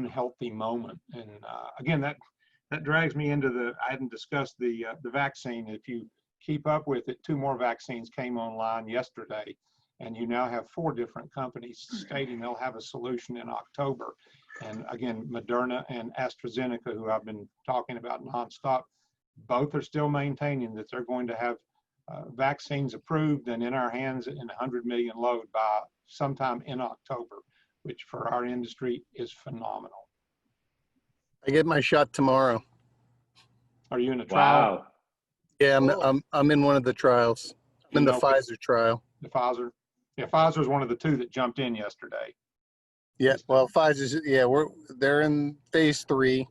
F: healthy moment. And again, that drags me into I hadn't discussed the vaccine. If you keep up with it, 2 more vaccines came online yesterday, and you now have 4 different companies stating they'll have a solution in October. And again, Moderna and AstraZeneca, who I've been talking about nonstop, both are still maintaining that they're going to have vaccines approved and in our hands in 100 million load by sometime in October, which for our industry is phenomenal.
I: I get my shot tomorrow.
F: Are you in a trial?
A: Wow.
I: Yeah,
B: Cool.
I: I'm in one of the trials. I'm in the Pfizer trial.
F: The Pfizer? Yeah, Pfizer's one of the two that jumped in yesterday.
I: Yeah, well, Pfizer's, yeah, they're in phase 3.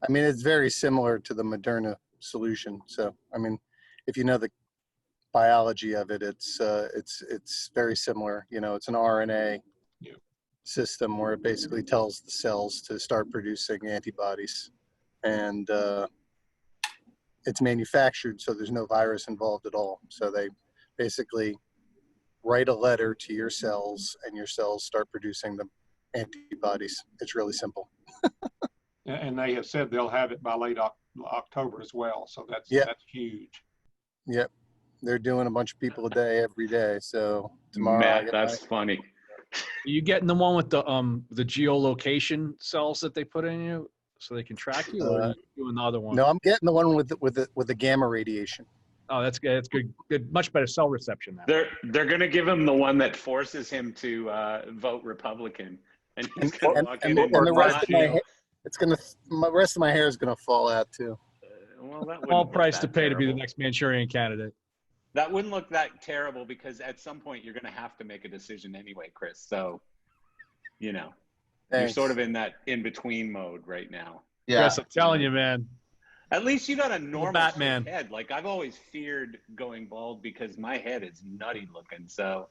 I: I mean, it's very similar to the Moderna solution. So, I mean, if you know the biology of it, it's very similar. You know, it's an RNA
F: Yeah.
I: system where it basically tells the cells to start producing antibodies, and it's manufactured, so there's no virus involved at all. So they basically write a letter to your cells, and your cells start producing the antibodies. It's really simple.
F: And they have said they'll have it by late October as well. So that's huge.
I: Yep. They're doing a bunch of people a day every day. So tomorrow,
A: Matt, that's funny.
C: Are you getting the one with the geolocation cells that they put in you so they can track you, or are you doing the other one?
I: no, I'm getting the one with the gamma radiation.
C: Oh, that's good. That's good. Good. Much better cell reception now.
A: They're gonna give him the one that forces him to vote Republican, and he's gonna walk in and
I: the rest of my
A: not-
I: hair, the rest of my hair is gonna fall out too.
A: well, that wouldn't
C: All
A: look
C: price to
A: that
C: pay to be the
A: terrible.
C: next Manchurian candidate.
A: That wouldn't look that terrible because at some point you're gonna have to make a decision anyway, Chris. So, you know, you're
I: Thanks.
A: sort of in that in-between mode right now.
E: Yeah.
C: Chris, I'm telling you, man.
A: At least you got a normal
C: Batman.
A: straight head. Like I've always feared going bald because my head is nutty looking. So,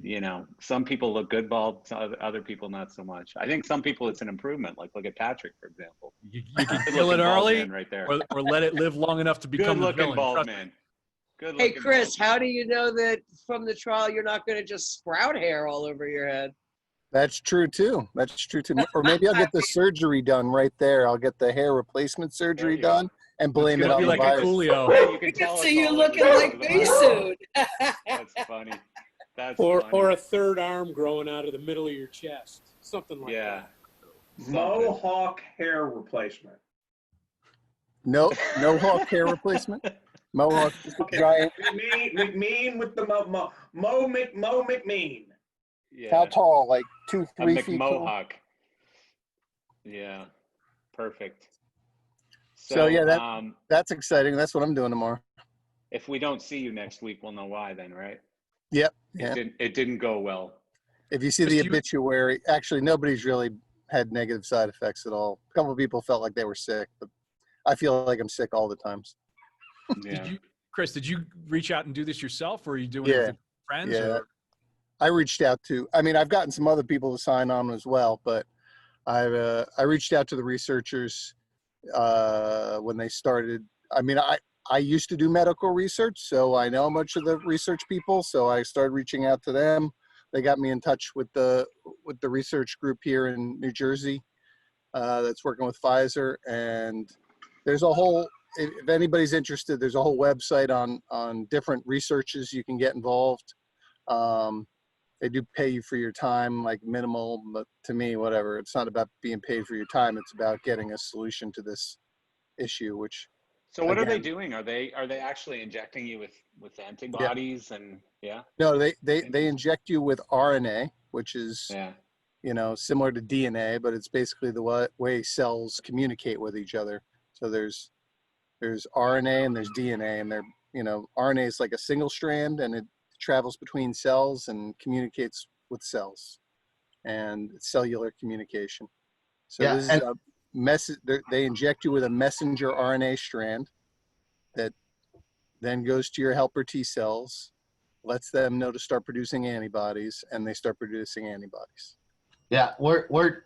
A: you know, some people look good bald, other people not so much. I think some people it's an improvement. Like look at Patrick, for example.
C: You can
A: Good
C: kill it
A: looking bald
C: early
A: man right there.
C: or let it live long enough to become
A: Good
C: the
A: looking
C: villain.
A: bald
C: Trust me.
A: man. Good
J: Hey,
A: looking
J: Chris,
A: bald
J: how
A: man.
J: do you know that from the trial you're not going to just sprout hair all over your head?
I: That's true too. That's true too. Or maybe I'll get the surgery done right there. I'll get the hair replacement surgery
A: you go.
I: done and blame
C: It's
I: it
C: gonna
I: on
C: be
I: the
C: like a
I: virus.
C: Coolio.
A: Yeah, you can
J: We
A: tell
J: can
A: us
J: see you
A: all
J: looking
A: because
J: like
A: of the
J: me
A: virus.
J: soon.
A: That's funny. That's
K: Or
A: funny.
K: a third arm growing out of the middle of your chest. Something like
A: Yeah.
K: that.
L: Mohawk hair replacement.
I: No Hawk hair replacement. Mohawk, just a giant.
L: McMean with the Mo McMean.
A: Yeah.
I: How tall? Like
A: A
I: 2-3 feet tall.
A: McMohawk. Yeah. Perfect.
I: So, yeah,
A: um,
I: That's exciting. That's what I'm doing tomorrow.
A: if we don't see you next week, we'll know why then, right?
I: Yep. Yeah.
A: It didn't go well.
I: If you see the obituary, actually nobody's really had negative side effects at all. A couple of people felt like they were sick, but I feel like I'm sick all the times.
A: Yeah.
C: Chris, did you reach out and do this yourself, or are you doing it
I: Yeah.
C: with friends?
I: Yeah.
C: Or?
I: I reached out to, I mean, I've gotten some other people to sign on as well, but I reached out to the researchers when they started. I mean, I used to do medical research, so I know much of the research people. So I started reaching out to them. They got me in touch with the research group here in New Jersey that's working with Pfizer. And there's a whole, if anybody's interested, there's a whole website on different researches you can get involved. They do pay you for your time, like minimal, but to me, whatever. It's not about being paid for your time. It's about getting a solution to this issue, which.
A: So what are they
I: again,
A: doing? Are they actually injecting you with antibodies and yeah?
I: No, they inject you with RNA, which is,
A: Yeah.
I: you know, similar to DNA, but it's basically the way cells communicate with each other. So there's RNA and there's DNA, and they're, you know, RNA is like a single strand and it travels between cells and communicates with cells, and cellular communication. So
E: Yeah,
I: this is
E: and-
I: a message. They inject you with a messenger RNA strand that then goes to your helper T cells, lets them know to start producing antibodies, and they start producing antibodies.
E: Yeah,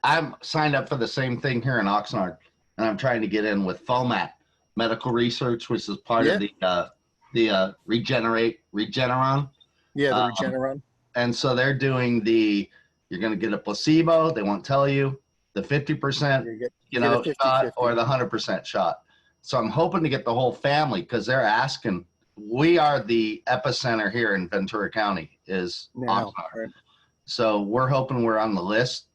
E: I'm signed up for the same thing here in Oxnard, and I'm trying to get in with FOMAT Medical Research, which is part of the Regeneron.
I: Yeah, the Regeneron.
E: And so they're doing you're going to get a placebo. They won't tell you the 50%,
I: get a 50-50.
E: shot or the 100% shot. So I'm hoping to get the whole family, because they're asking. We are the epicenter here in Ventura County is
I: Now,
E: Oxnard.
I: right.
E: So we're hoping we're on the list.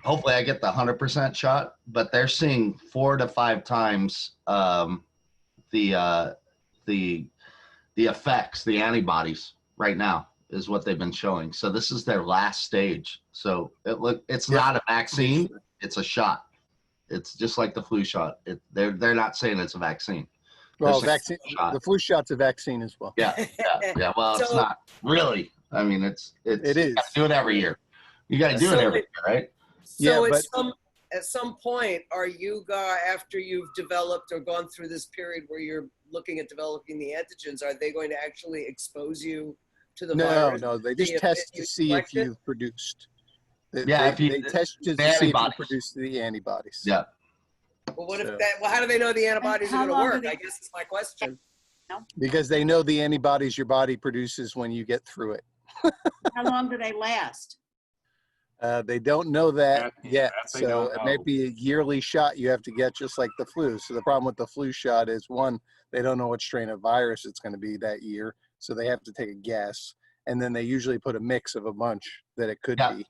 E: Hopefully I get the 100% shot, but they're seeing 4 to 5 times the effects, the antibodies right now is what they've been showing. So this is their last stage. So it's not a vaccine, it's a shot. It's just like the flu shot. They're not saying it's a vaccine.
I: Well,
E: They're saying
I: vaccine.
E: it's a shot.
I: The flu shot's a vaccine as well.
E: Yeah. Well, it's
J: So-
E: not really. I mean,
I: It
E: You
I: is.
E: gotta do it every year. You got to do
J: So
E: it every year, right?
J: So
I: Yeah,
J: at some point, are you after you've developed or gone through this period where you're looking at developing the antigens, are they going to actually expose you to the virus?
I: No. They
J: See
I: just
J: if
I: test
J: you
I: to see
J: collect
I: if
J: it?
I: you've produced.
E: Yeah,
I: They test to
E: the
I: see if you
E: antibodies.
I: produce the antibodies.
E: Yeah.
J: Well, what if
I: So-
J: that? Well, how do they know the antibodies are
M: how
J: going to
M: long do
J: work?
M: they-
J: I guess is my question.
I: Because they know the antibodies your body produces when you get through it.
M: How long do they last?
I: They don't know that yet.
F: that they
I: So
F: don't
I: it
F: know.
I: may be a yearly shot you have to get, just like the flu. So the problem with the flu shot is, one, they don't know what strain of virus it's going to be that year. So they have to take a guess. And then they usually put a mix of a bunch that it could
E: Yeah.
I: be,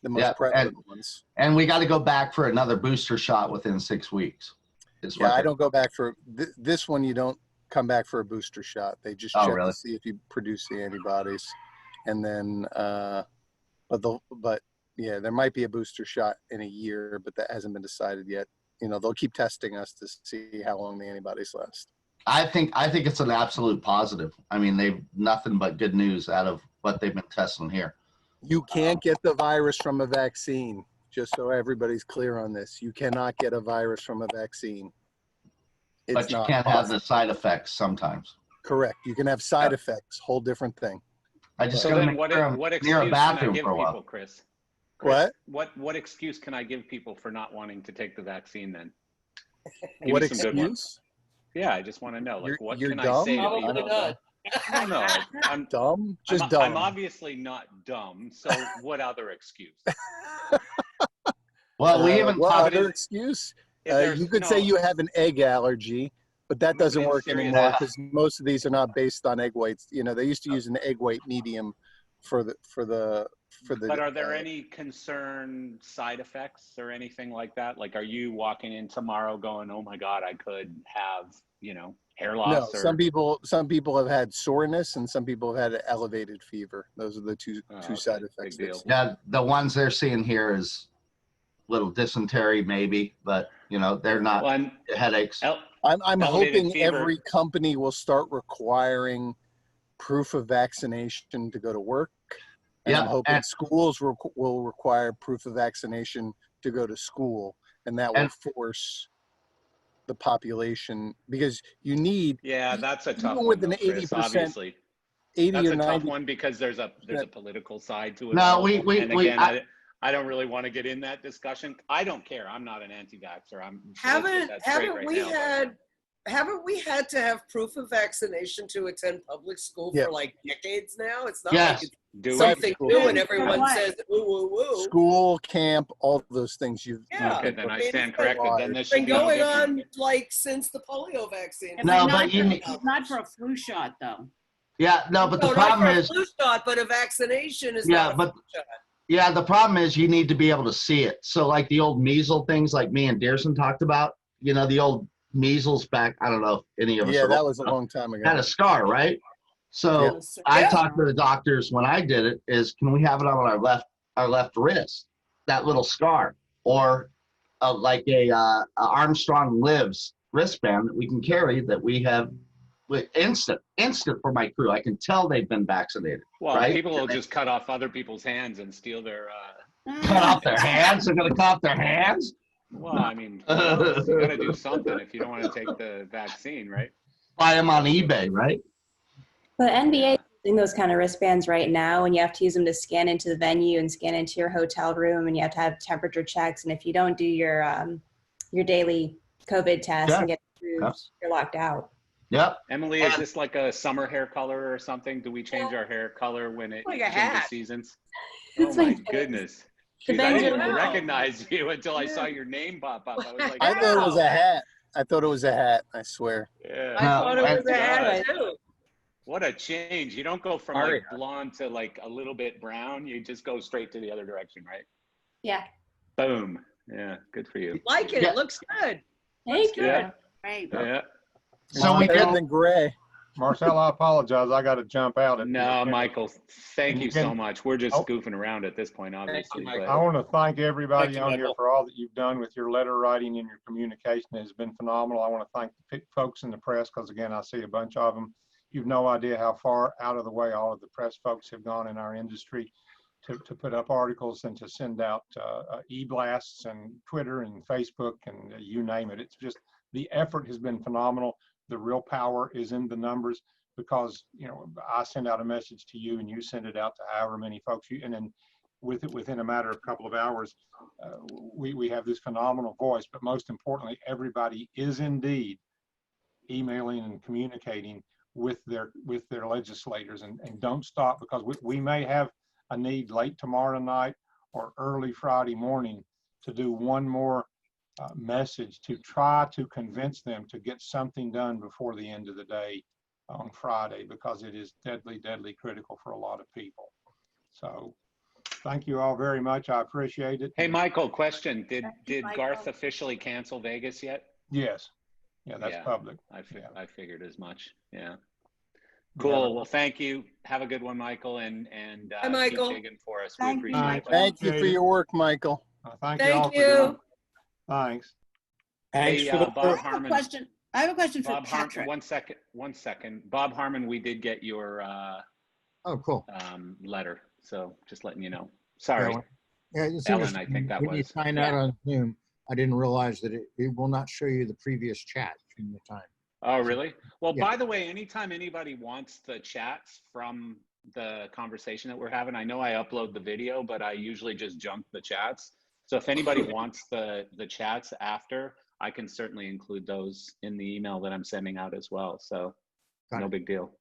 I: the most
E: Yeah,
I: prevalent ones.
E: And we got to go back for another booster shot within 6 weeks. Is
I: Yeah,
E: what
I: I
E: they're-
I: don't go back for this one. You don't come back for a booster shot. They just
E: Oh,
I: check
E: really?
I: to see if you produce the antibodies, and then but yeah, there might be a booster shot in a year, but that hasn't been decided yet. You know, they'll keep testing us to see how long the antibodies last.
E: I think it's an absolute positive. I mean, they've nothing but good news out of what they've been testing here.
I: You can't get the virus from a vaccine. Just so everybody's clear on this, you cannot get a virus from a vaccine. It's
E: But you
I: not
E: can't have
I: possible.
E: the side effects sometimes.
I: Correct. You can have side effects, whole different thing.
E: I just
A: So
E: gotta
A: then
E: make
A: what,
E: sure I'm
A: what
E: near
A: excuse
E: a
A: can I
E: bathroom
A: give
E: for a while.
A: people, Chris? What excuse can I give people for not wanting to take the vaccine then? Give
I: What
A: me some good ones.
I: excuse?
A: Yeah, I just want to know. Like, what
I: You're
A: can I
I: dumb?
A: say to
J: Probably
A: people?
J: not.
A: I don't know. I'm
I: Dumb? Just
A: I'm,
I: dumb.
A: I'm obviously not dumb. So what other excuse?
E: Well, we even
I: what
E: talked.
I: other excuse?
A: If there's-
I: You could say
A: no,
I: you have an egg allergy, but that doesn't
A: being
I: work
A: serious.
I: anymore because most of these are not based on egg whites. You know, they used to use an egg white medium for the.
A: But are there any concern side effects or anything like that? Like, are you walking in tomorrow going, "Oh my God, I could have, hair
I: No,
A: loss"? Or,
I: some people have had soreness and some people have had elevated fever. Those are the two
A: okay,
I: side
A: big
I: effects.
A: deal.
E: Yeah, the ones they're seeing here is little dysentery maybe, but they're not
A: Well,
E: headaches.
I: I'm
A: Elevated
I: hoping
A: fever.
I: every company will start requiring proof of vaccination to go to work. And I'm
E: Yeah,
I: hoping
E: and-
I: schools will require proof of vaccination to go to school, and that will
E: And-
I: force the population, because you need
A: Yeah, that's a
I: Even
A: tough
I: with
A: one,
I: an
A: though, Chris,
I: 80%,
A: obviously.
I: 80
A: That's
I: or
A: a tough
I: 90.
A: one because there's a political side to it.
E: No,
A: all.
E: we-
A: and
E: we-
A: again, I don't really want to get in that discussion. I don't care. I'm not an anti-vaxxer. I'm
J: Haven't
A: that's straight
J: haven't
A: right
J: we
A: now, but-
J: haven't we had to have proof of vaccination to attend public school
I: Yeah.
J: for like decades now? It's not
E: Yes.
J: like it's
A: Do we?
J: something
I: School.
J: new and
I: Yeah.
J: everyone
M: What?
J: says woo woo woo.
I: School, camp, all those things.
J: Yeah.
A: Okay, then I
J: It's
A: stand
J: been-
A: corrected. Then this
J: It's
A: should
J: been
A: be no
J: going
A: different.
J: on like since the polio vaccine.
M: If
E: No,
M: they're
E: but you need-
M: not for a flu shot, though.
E: Yeah, no, but the
J: No, not
E: problem
J: for a
E: is,
J: flu shot, but a vaccination is
E: Yeah,
J: not a
E: but-
J: flu shot.
E: yeah, the problem is you need to be able to see it. So like the old measles things like me and Dearson talked about, the old measles back, I don't know if any of us
I: Yeah,
E: are
I: that
E: old
I: was a
E: enough,
I: long time ago.
E: had a scar, right? So I
J: Yeah.
E: talked to the doctors when I did it is, can we have it on our left wrist, that little scar, or like a Armstrong Lives wristband that we can carry that we have with instant for my crew. I can tell they've been vaccinated.
A: Well,
E: right?
A: people will just cut off other people's hands and steal their.
E: Cut off their hands. They're gonna cut off their hands.
A: Well, I mean, you got to do something if you don't want to take the vaccine, right?
E: Buy them on eBay, right?
N: But NBA is using those kind of wristbands right now, and you have to use them to scan into the venue and scan into your hotel room, and you have to have temperature checks. And if you don't do your daily COVID test
E: Yeah.
N: and get approved,
E: Yeah.
N: you're locked out.
E: Yep.
A: Emily, is this like a summer hair color or something? Do we change our hair color when it
J: Like a
A: changes
J: hat.
A: seasons?
N: It's
A: Oh my
N: like-
A: goodness.
N: The
A: Jeez, I didn't even
J: Benjamin-
A: recognize you until I saw your name pop up. I was like,
I: I thought it was
A: wow.
I: a hat. I thought it was a hat. I swear.
A: Yeah.
J: I thought it
E: No,
J: was a hat
A: God.
J: too.
A: What a change. You don't go from
D: Sorry.
A: like blonde to like a little bit brown. You just go straight to the other direction, right?
N: Yeah.
A: Boom. Yeah. Good for you.
J: Like it.
E: Yeah.
J: It looks good.
N: Thank you.
A: Yeah.
M: Right.
A: Yeah.
E: So we
I: better
E: did.
I: than gray.
F: Marcel, I apologize. I got to jump out.
A: No, Michael, thank you so
F: can-
A: much. We're just
F: Oh.
A: goofing around at this point, obviously.
H: Michael.
F: I want to thank everybody
K: Thank you,
F: on here
K: Michael.
F: for all that you've done with your letter writing and your communication. It has been phenomenal. I want to thank the folks in the press because, again, I see a bunch of them. You've no idea how far out of the way all of the press folks have gone in our industry to put up articles and to send out e-blasts and Twitter and Facebook and you name it. It's just, the effort has been phenomenal. The real power is in the numbers because, you know, I send out a message to you and you send it out to however many folks you, and then within a matter of a couple of hours, we have this phenomenal voice. But most importantly, everybody is indeed emailing and communicating with their legislators, and don't stop, because we may have a need late tomorrow night or early Friday morning to do one more message to try to convince them to get something done before the end of the day on Friday, because it is deadly, deadly critical for a lot of people. So thank you all very much. I appreciate it.
A: Hey, Michael, question. Did
M: Michael.
A: Garth officially cancel Vegas yet?
F: Yes. Yeah, that's
A: Yeah,
F: public.
A: I figured as much. Yeah.
F: We have
A: Cool. Well, thank you. Have a good one, Michael, and
J: Hi, Michael.
A: keep digging for us.
M: Thank
A: We
M: you,
A: appreciate it.
I: Thank you for your work, Michael.
F: Thank you all for doing. Thanks.
K: Thanks
A: Hey,
K: for the
A: Bob
M: I have a
A: Harmon.
M: question. I have a question for
A: Bob Harmon,
M: Patrick.
A: one second. Bob Harmon, we did get your
O: Oh, cool.
A: letter, so just letting you know. Sorry,
O: Yeah, it's
A: Ellen,
O: interesting.
A: I think that
O: when you
A: was.
O: sign out on Zoom, I didn't realize that it will not show you the previous chat in the time.
A: Oh, really? Well,
O: Yeah.
A: by the way, anytime anybody wants the chats from the conversation that we're having, I know I upload the video, but I usually just junk the chats. So if anybody wants the chats after, I can certainly include those in the email that I'm sending out as well. So no big deal.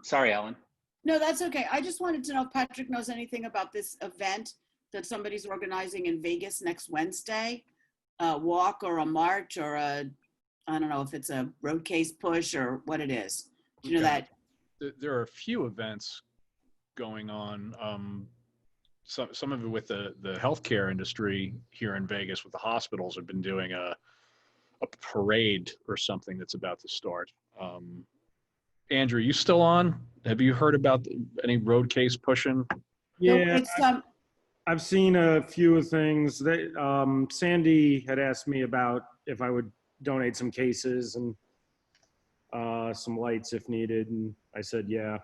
A: Sorry, Ellen.
M: No, that's okay. I just wanted to know if Patrick knows anything about this event that somebody's organizing in Vegas next Wednesday, a walk or a march or I don't know if it's a road case push or what it is. Do you know
C: Okay.
M: that?
C: There are a few events going on. Some of it with the healthcare industry here in Vegas with the hospitals have been doing a parade or something that's about to start. Andrew, you still on? Have you heard about any road case pushing?
P: Yeah,
M: It's
P: I've seen a few of things. Sandy had asked me about if I would donate some cases and some lights if needed, and I said yeah.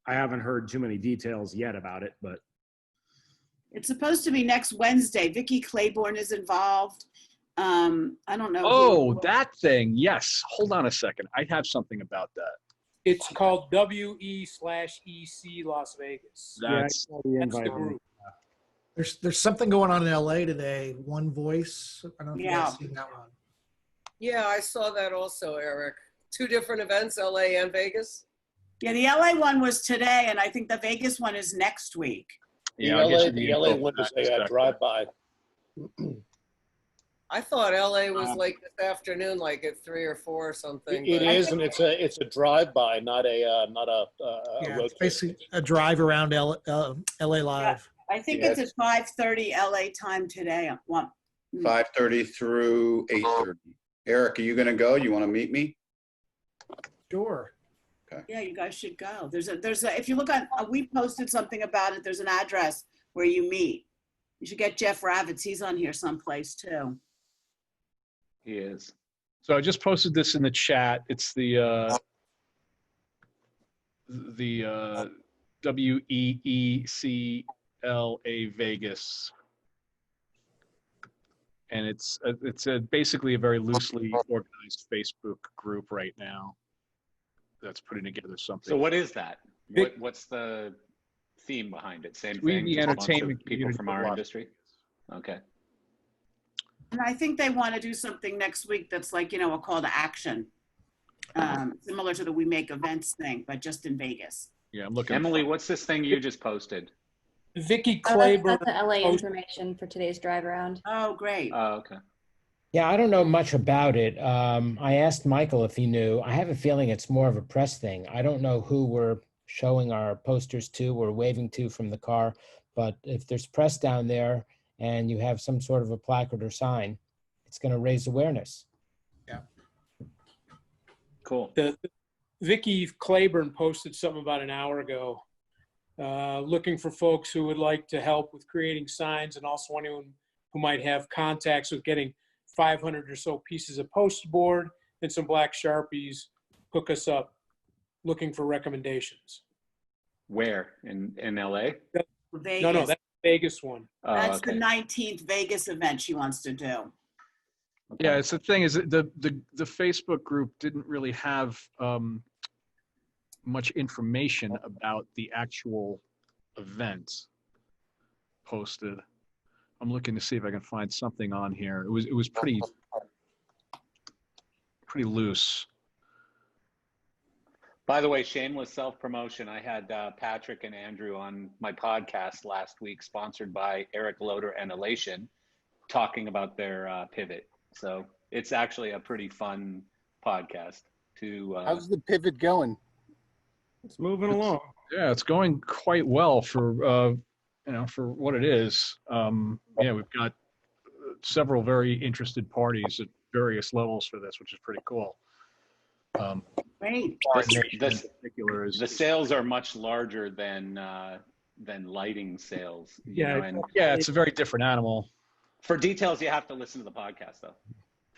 P: I haven't heard too many details yet about it, but
M: It's supposed to be next Wednesday. Vicky Claiborne is involved. I don't know.
C: Oh, that thing. Yes. Hold on a second. I have something about that.
K: It's called WE/EC Las Vegas.
C: That's
K: That's the group.
Q: There's something going on in LA today. One Voice. I don't know if you guys
M: Yeah.
Q: seen that one.
J: Yeah, I saw that also, Eric. 2 different events, LA and Vegas.
M: Yeah, the LA one was today, and I think the Vegas one is next week.
C: Yeah, I'll get you
K: The
C: the
K: LA
C: info
K: one
C: for
K: is
C: that in a
K: a
C: second.
K: drive-by.
J: I thought LA was like this afternoon, like at 3 or 4 or something.
K: It
J: but-
K: is, and it's a drive-by, not a
Q: Yeah,
K: road
Q: it's basically a drive around LA Live.
M: I think
K: Yes.
M: it's at 5:30 LA time today.
R: 5:30 through 8:30. Eric, are you going to go? You want to meet me?
Q: Sure.
M: Yeah, you guys should go. There's a, if you look on, we posted something about it. There's an address where you meet. You should get Jeff Ravitz. He's on here someplace too.
A: He is.
C: So I just posted this in the chat. It's the WEECLA Vegas, and it's basically a very loosely organized Facebook group right now that's putting together something.
A: So what is that? What's the theme behind it? Same
C: We
A: thing.
C: the
A: just a bunch of
C: entertainment
A: people
C: community
A: from
C: of
A: our
C: Las
A: industry. Okay.
M: And I think they want to do something next week that's like, you know, a call to action. Similar to the We Make Events thing, but just in Vegas.
C: Yeah, I'm looking.
A: Emily, what's this thing you just posted?
K: Vicky
N: Oh,
K: Claiborne.
N: that's the LA information for today's drive around.
M: Oh, great.
A: Oh, okay.
S: Yeah, I don't know much about it. I asked Michael if he knew. I have a feeling it's more of a press thing. I don't know who we're showing our posters to or waving to from the car, but if there's press down there and you have some sort of a placard or sign, it's going to raise awareness.
A: Cool.
K: Vicky Claiborne posted something about an hour ago, looking for folks who would like to help with creating signs, and also anyone who might have contacts with getting 500 or so pieces of poster board and some black Sharpies. Hook us up. Looking for recommendations.
A: Where? In LA?
M: Vegas.
K: No, that's the Vegas one.
M: That's
A: okay.
M: the 19th Vegas event she wants to do.
C: Yeah, it's the thing is that the Facebook group didn't really have much information about the actual event posted. I'm looking to see if I can find something on here. It was pretty loose.
A: By the way, shameless self-promotion. I had Patrick and Andrew on my podcast last week, sponsored by Eric Loader and Elation, talking about their pivot. So it's actually a pretty fun podcast.
I: How's the pivot going?
P: It's moving along.
C: Yeah, it's going quite well for for what it is. Yeah, we've got several very interested parties at various levels for this, which is pretty cool.
M: Great.
A: The sales are much larger than lighting sales.
C: Yeah, it's a very different animal.
A: For details, you have to listen to the podcast, though.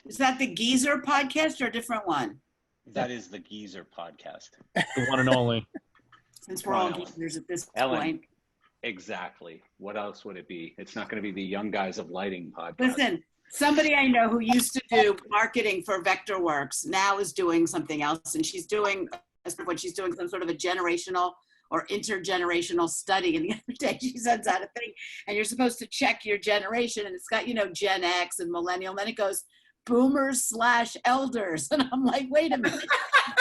M: Is that the Geezer podcast or a different one?
A: That is the Geezer podcast.
C: The one and only.
M: Since we're all geezers at this
A: Ellen,
M: point.
A: exactly. What else would it be? It's not going to be the Young Guys of Lighting podcast.
M: Listen, somebody I know who used to do marketing for Vectorworks now is doing something else, and she's doing, as part of what she's doing, some sort of a generational or intergenerational study. And the other day she sends out a thing, and you're supposed to check your generation, and it's got, Gen X and millennial, and then it goes boomers/elders, and I'm like, wait a minute.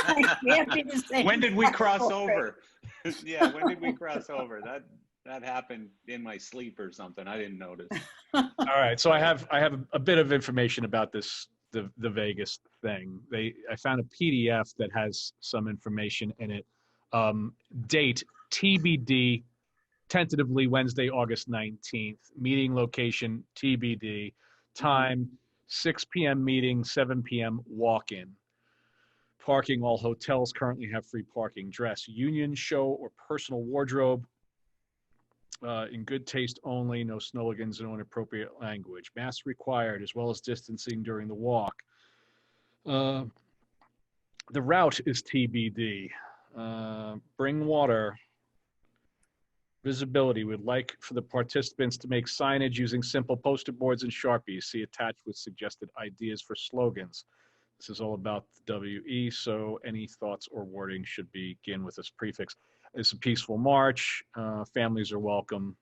M: I can't be the same.
A: When did we cross over? Yeah, when did we cross over? That happened in my sleep or something. I didn't notice.
C: All right, so I have a bit of information about this the Vegas thing. I found a PDF that has some information in it. Date TBD, tentatively Wednesday, August 19th. Meeting location TBD. Time 6 p.m. meeting, 7 p.m. walk-in. Parking, all hotels currently have free parking. Dress, union, show, or personal wardrobe. In good taste only, no snowligans, no inappropriate language. Masks required, as well as distancing during the walk. The route is TBD. Bring water. Visibility. We'd like for the participants to make signage using simple poster boards and Sharpies. See attached with suggested ideas for slogans. This is all about the WE, so any thoughts or wording should begin with this prefix. It's a peaceful march. Families are welcome.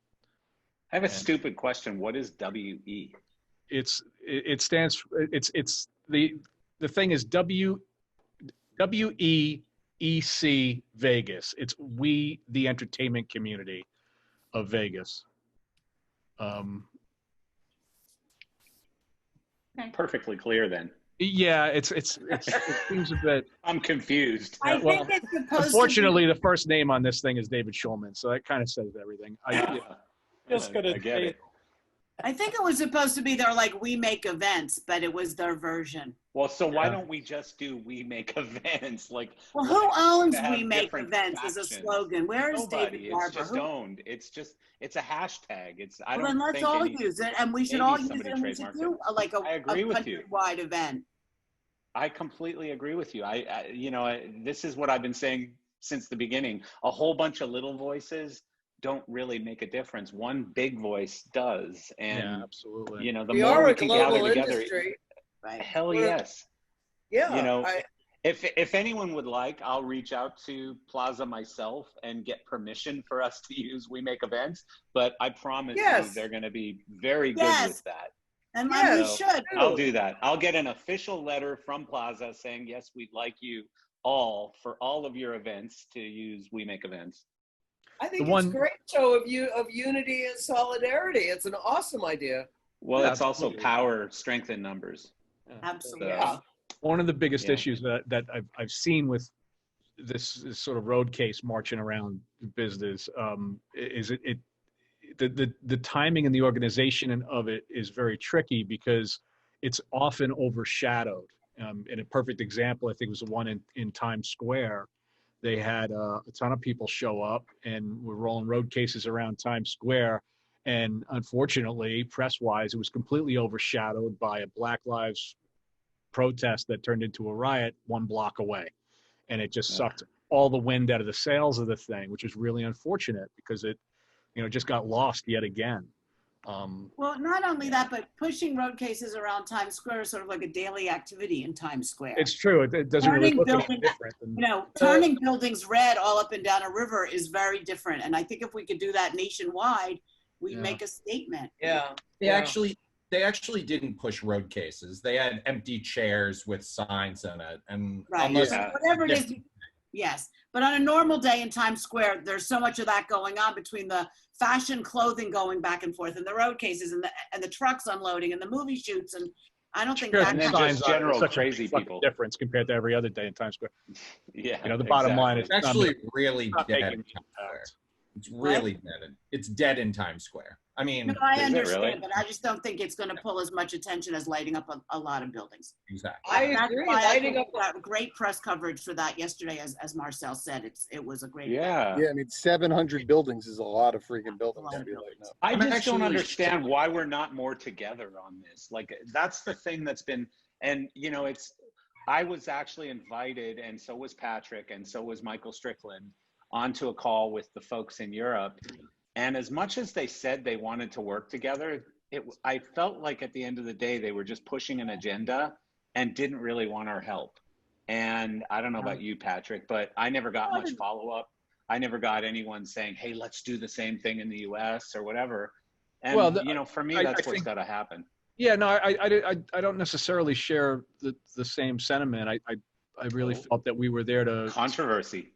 A: I have a stupid question. What is WE?
C: It stands for, it's the thing is WEEC Vegas. It's we, the entertainment community of Vegas.
A: Perfectly clear then.
C: Yeah, it seems a bit.
A: I'm confused.
M: I think it's supposed
C: unfortunately, the first name on this thing is David Schulman, so that kind of says everything.
K: Just gonna
A: I get it.
M: I think it was supposed to be their we make events, but it was their version.
A: Well, so why don't we just do we make events?
M: Well, who owns
A: to have
M: we make
A: different
M: events as a
A: factions.
M: slogan? Where is
A: Nobody.
M: David Barber?
A: It's just owned. It's a hashtag.
M: Well, then let's all use it, and we should all use it, and we should do a
A: I agree with you.
M: countrywide event.
A: I completely agree with you. This is what I've been saying since the beginning. A whole bunch of little voices don't really make a difference. One big voice does. And,
C: yeah, absolutely.
A: The
J: We
A: more
J: are
A: we
J: a
A: can
J: global
A: gather together,
J: industry.
A: hell yes.
J: Yeah.
A: If anyone would like, I'll reach out to Plaza myself and get permission for us to use We Make Events. But I promise you they're going to be very good with that.
M: And we should.
A: I'll do that. I'll get an official letter from Plaza saying, yes, we'd like you all for all of your events to use We Make Events.
J: I think it's a great show of unity and solidarity. It's an awesome idea.
A: Well, it's also power, strength in numbers.
M: Absolutely.
C: One of the biggest issues that I've seen with this sort of road case marching around business is the timing and the organization of it is very tricky because it's often overshadowed. In a perfect example, I think it was the one in Times Square. They had a ton of people show up and were rolling road cases around Times Square. And unfortunately, press-wise, it was completely overshadowed by a Black Lives protest that turned into a riot 1 block away. And it just sucked all the wind out of the sails of the thing, which is really unfortunate because it, just got lost yet again.
M: Well, not only that, but pushing road cases around Times Square is sort of like a daily activity in Times Square.
C: It's true. It doesn't really look any different.
M: Turning buildings red all up and down a river is very different. And I think if we could do that nationwide, we'd make a statement.
H: Yeah. They actually didn't push road cases. They had empty chairs with signs in it. And
M: whatever it is. Yes. But on a normal day in Times Square, there's so much of that going on between the fashion clothing going back and forth and the road cases and the trucks unloading and the movie shoots. And I don't think
C: that's
A: just general crazy people
C: difference compared to every other day in Times Square.
A: Yeah.
C: The bottom line is
H: it's actually really dead. It's really dead. It's dead in Times Square. I mean,
M: no, I understand, but I just don't think it's going to pull as much attention as lighting up a lot of buildings.
H: Exactly.
M: I agree. Lighting up great press coverage for that yesterday, as Marcel said. It was a great
I: event. Yeah, I mean, 700 buildings is a lot of freaking buildings to be lighting up.
A: I just don't understand why we're not more together on this. Like, that's the thing that's been, and I was actually invited, and so was Patrick, and so was Michael Strickland, onto a call with the folks in Europe. And as much as they said they wanted to work together, I felt like at the end of the day, they were just pushing an agenda and didn't really want our help. And I don't know about you, Patrick, but I never got much follow-up. I never got anyone saying, hey, let's do the same thing in the US or whatever. And, for me, that's what's got to happen.
C: Yeah, no, I don't necessarily share the same sentiment. I really felt that we were there to...
A: Controversy.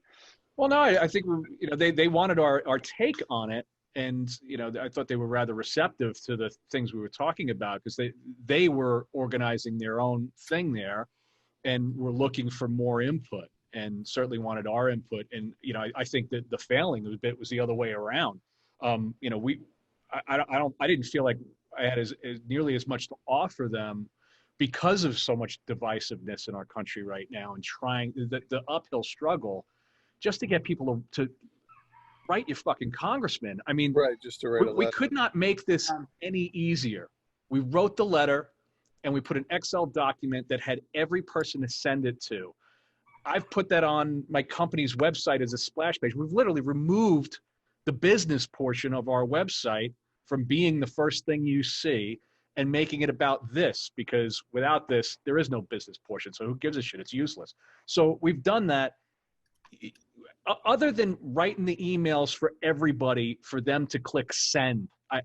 C: Well, no, I think they wanted our take on it, and I thought they were rather receptive to the things we were talking about because they were organizing their own thing there, and were looking for more input, and certainly wanted our input. And I think that the failing was the other way around. I didn't feel like I had as nearly as much to offer them because of so much divisiveness in our country right now, and trying the uphill struggle just to get people to write your fucking congressman. I mean,
I: just to write a letter.
C: We could not make this any easier. We wrote the letter and we put an Excel document that had every person to send it to. I've put that on my company's website as a splash page. We've literally removed the business portion of our website from being the first thing you see and making it about this, because without this, there is no business portion. So who gives a shit? It's useless. So we've done that. Other than writing the emails for everybody for them to click send, I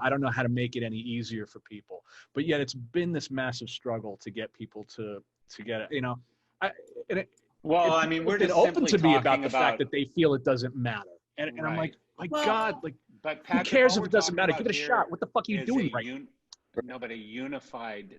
C: don't know how to make it any easier for people. But yet it's been this massive struggle to get people to get it.
A: We're just
C: open to me about
A: talking
C: the fact that they feel it doesn't matter, and I'm like, God,
A: but
C: Patrick, who cares if it doesn't matter? Give it a shot. What the fuck are you doing right now?
A: But a unified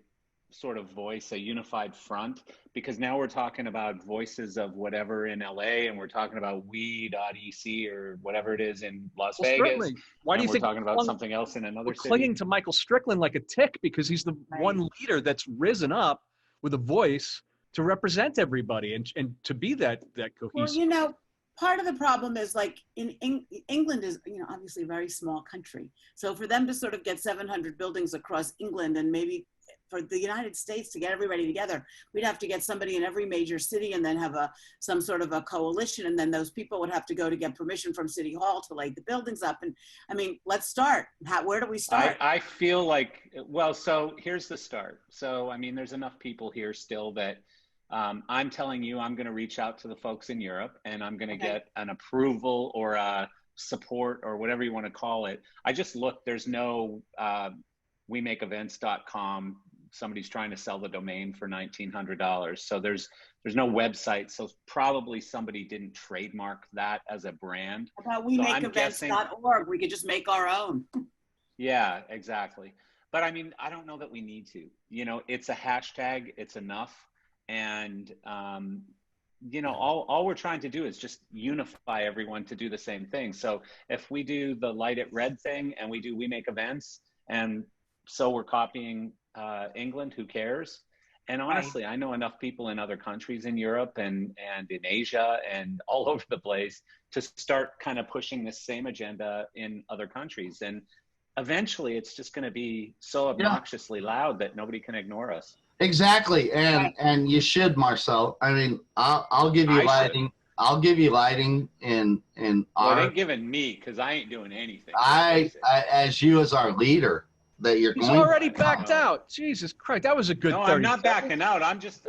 A: sort of voice, a unified front, because now we're talking about voices of whatever in LA, and we're talking about we.ec or whatever it is in Las Vegas.
C: Certainly. Why do you think
A: we're talking about something else in another city?
C: Clinging to Michael Strickland like a tick because he's the one leader that's risen up with a voice to represent everybody and to be that cohesive.
M: Well, part of the problem is like in England is, obviously a very small country. So for them to sort of get 700 buildings across England, and maybe for the United States to get everybody together, we'd have to get somebody in every major city and then have some sort of a coalition. And then those people would have to go to get permission from City Hall to light the buildings up. And I mean, let's start. Where do we start?
A: I feel like, so here's the start. So, I mean, there's enough people here still that I'm telling you, I'm going to reach out to the folks in Europe, and I'm going to get an approval or a support or whatever you want to call it. I just looked, there's no WeMakeEvents.com. Somebody's trying to sell the domain for $1,900. So there's no website. So probably somebody didn't trademark that as a brand.
M: How about WeMakeEvents.org? We could just make our own.
A: Yeah, exactly. But I mean, I don't know that we need to. It's a hashtag. It's enough. And, all we're trying to do is just unify everyone to do the same thing. So if we do the Light It Red thing and we do We Make Events, and so we're copying England, who cares? And honestly, I know enough people in other countries in Europe and in Asia and all over the place to start kind of pushing this same agenda in other countries. And eventually it's just going to be so obnoxiously loud that nobody can ignore us.
E: Exactly. And you should, Marcel. I mean, I'll give you lighting. I'll give you lighting in
A: Well,
E: our,
A: they're giving me, because I ain't doing anything.
E: as you as our leader, that you're
C: He's
E: going
C: already backed out. Jesus Christ, that was a good
A: No,
C: 30
A: I'm not backing out. I'm just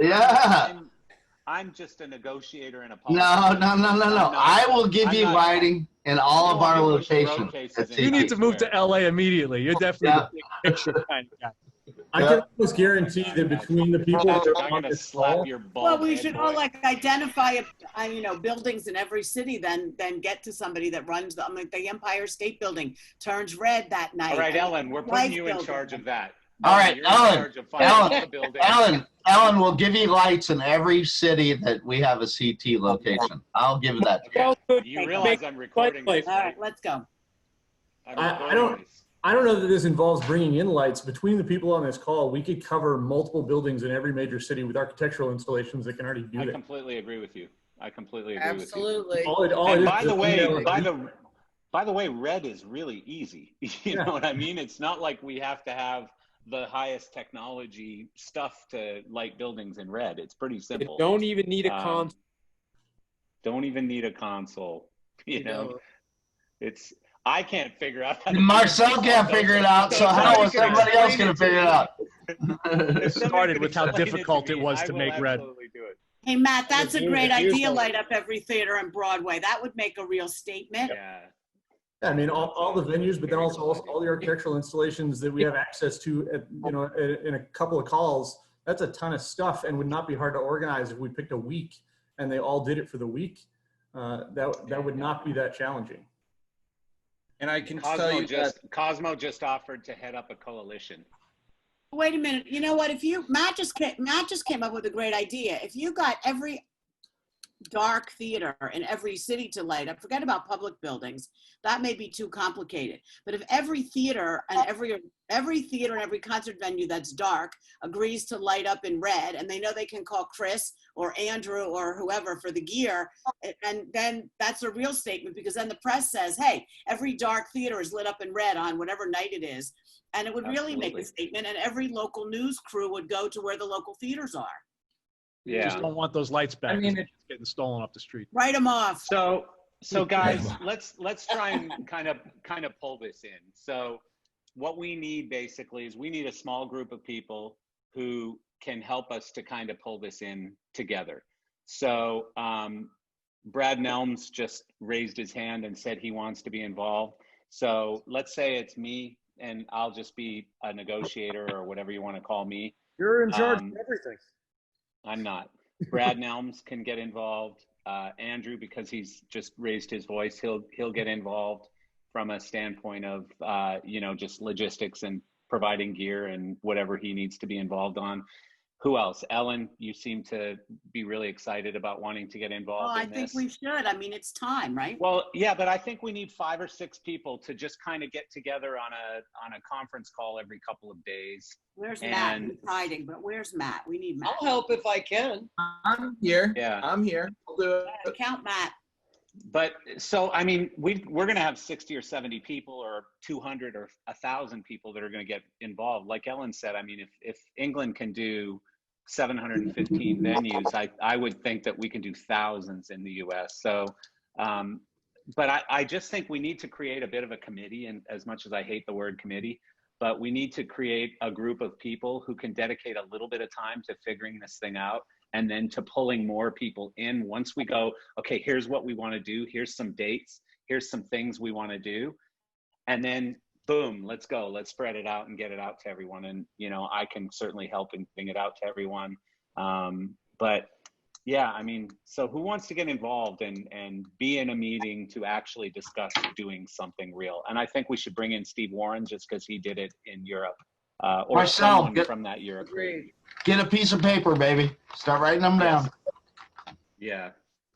A: I'm just a negotiator and a
E: No. I will give you lighting in all of our locations.
C: You need to move to LA immediately. You're definitely the big picture kind of guy.
T: I can almost guarantee that between the people that are on this call,
M: Well, we should all like identify, buildings in every city, then get to somebody that runs them. Like the Empire State Building turns red that night.
A: All right,
M: and
A: Ellen, we're putting you in charge of that.
E: All right,
A: You're in charge of finding all the buildings.
E: Ellen, we'll give you lights in every city that we have a CT location. I'll give that to you.
A: You realize I'm recording this,
M: All right, let's go.
T: I don't know that this involves bringing in lights. Between the people on this call, we could cover multiple buildings in every major city with architectural installations that can already do
A: I
T: that.
A: completely agree with you. I completely agree
J: Absolutely.
A: with you.
T: All
A: And
T: it
A: by
T: is
A: the way,
T: is
A: by the way, red is really easy. You know what I mean? It's not like we have to have the highest technology stuff to light buildings in red. It's pretty simple.
K: You don't even need a console.
A: Don't even need a console. You know, I can't figure out.
E: Marcel can't figure it out, so how is somebody else going to figure it out?
C: It started with how difficult it was to make red.
M: Hey, Matt, that's a great idea, light up every theater on Broadway. That would make a real statement.
A: Yeah.
T: I mean, all the venues, but then also all the architectural installations that we have access to, in a couple of calls. That's a ton of stuff, and would not be hard to organize if we picked a week and they all did it for the week. That would not be that challenging.
H: And I can tell you
A: Cosmo just offered to head up a coalition.
M: Wait a minute. You know what? Matt just came up with a great idea. If you got every dark theater in every city to light up, forget about public buildings. That may be too complicated. But if every theater and every concert venue that's dark agrees to light up in red, and they know they can call Chris or Andrew or whoever for the gear, and then that's a real statement, because then the press says, hey, every dark theater is lit up in red on whatever night it is. And it would really make a statement, and every local news crew would go to where the local theaters are.
C: You just don't want those lights back. I mean, it's getting stolen off the street.
M: Write them off.
A: So guys, let's try and kind of pull this in. So what we need basically is we need a small group of people who can help us to kind of pull this in together. So Brad Nelms just raised his hand and said he wants to be involved. So let's say it's me, and I'll just be a negotiator or whatever you want to call me.
T: You're in charge of everything.
A: I'm not. Brad Nelms can get involved. Andrew, because he's just raised his voice, he'll get involved from a standpoint of just logistics and providing gear and whatever he needs to be involved on. Who else? Ellen, you seem to be really excited about wanting to get involved in this.
M: I think we should. I mean, it's time, right?
A: Well, yeah, but I think we need 5 or 6 people to just kind of get together on a conference call every couple of days.
M: Where's Matt? He's hiding, but where's Matt? We need Matt.
J: I'll help if I can.
H: I'm here.
A: Yeah.
H: I'm here. I'll do it.
M: Count Matt.
A: But so, I mean, we're going to have 60 or 70 people or 200 or 1,000 people that are going to get involved. Like Ellen said, I mean, if England can do 715 venues, I would think that we can do thousands in the US. So, but I just think we need to create a bit of a committee, and as much as I hate the word committee, but we need to create a group of people who can dedicate a little bit of time to figuring this thing out, and then to pulling more people in once we go, okay, here's what we want to do. Here's some dates. Here's some things we want to do. And then boom, let's go. Let's spread it out and get it out to everyone. And, I can certainly help in getting it out to everyone. But yeah, I mean, so who wants to get involved and be in a meeting to actually discuss doing something real? And I think we should bring in Steve Warren just because he did it in Europe. Or
E: Marcel,
A: someone from that Europe.
E: Get a piece of paper, baby. Start writing them down.
A: Yeah.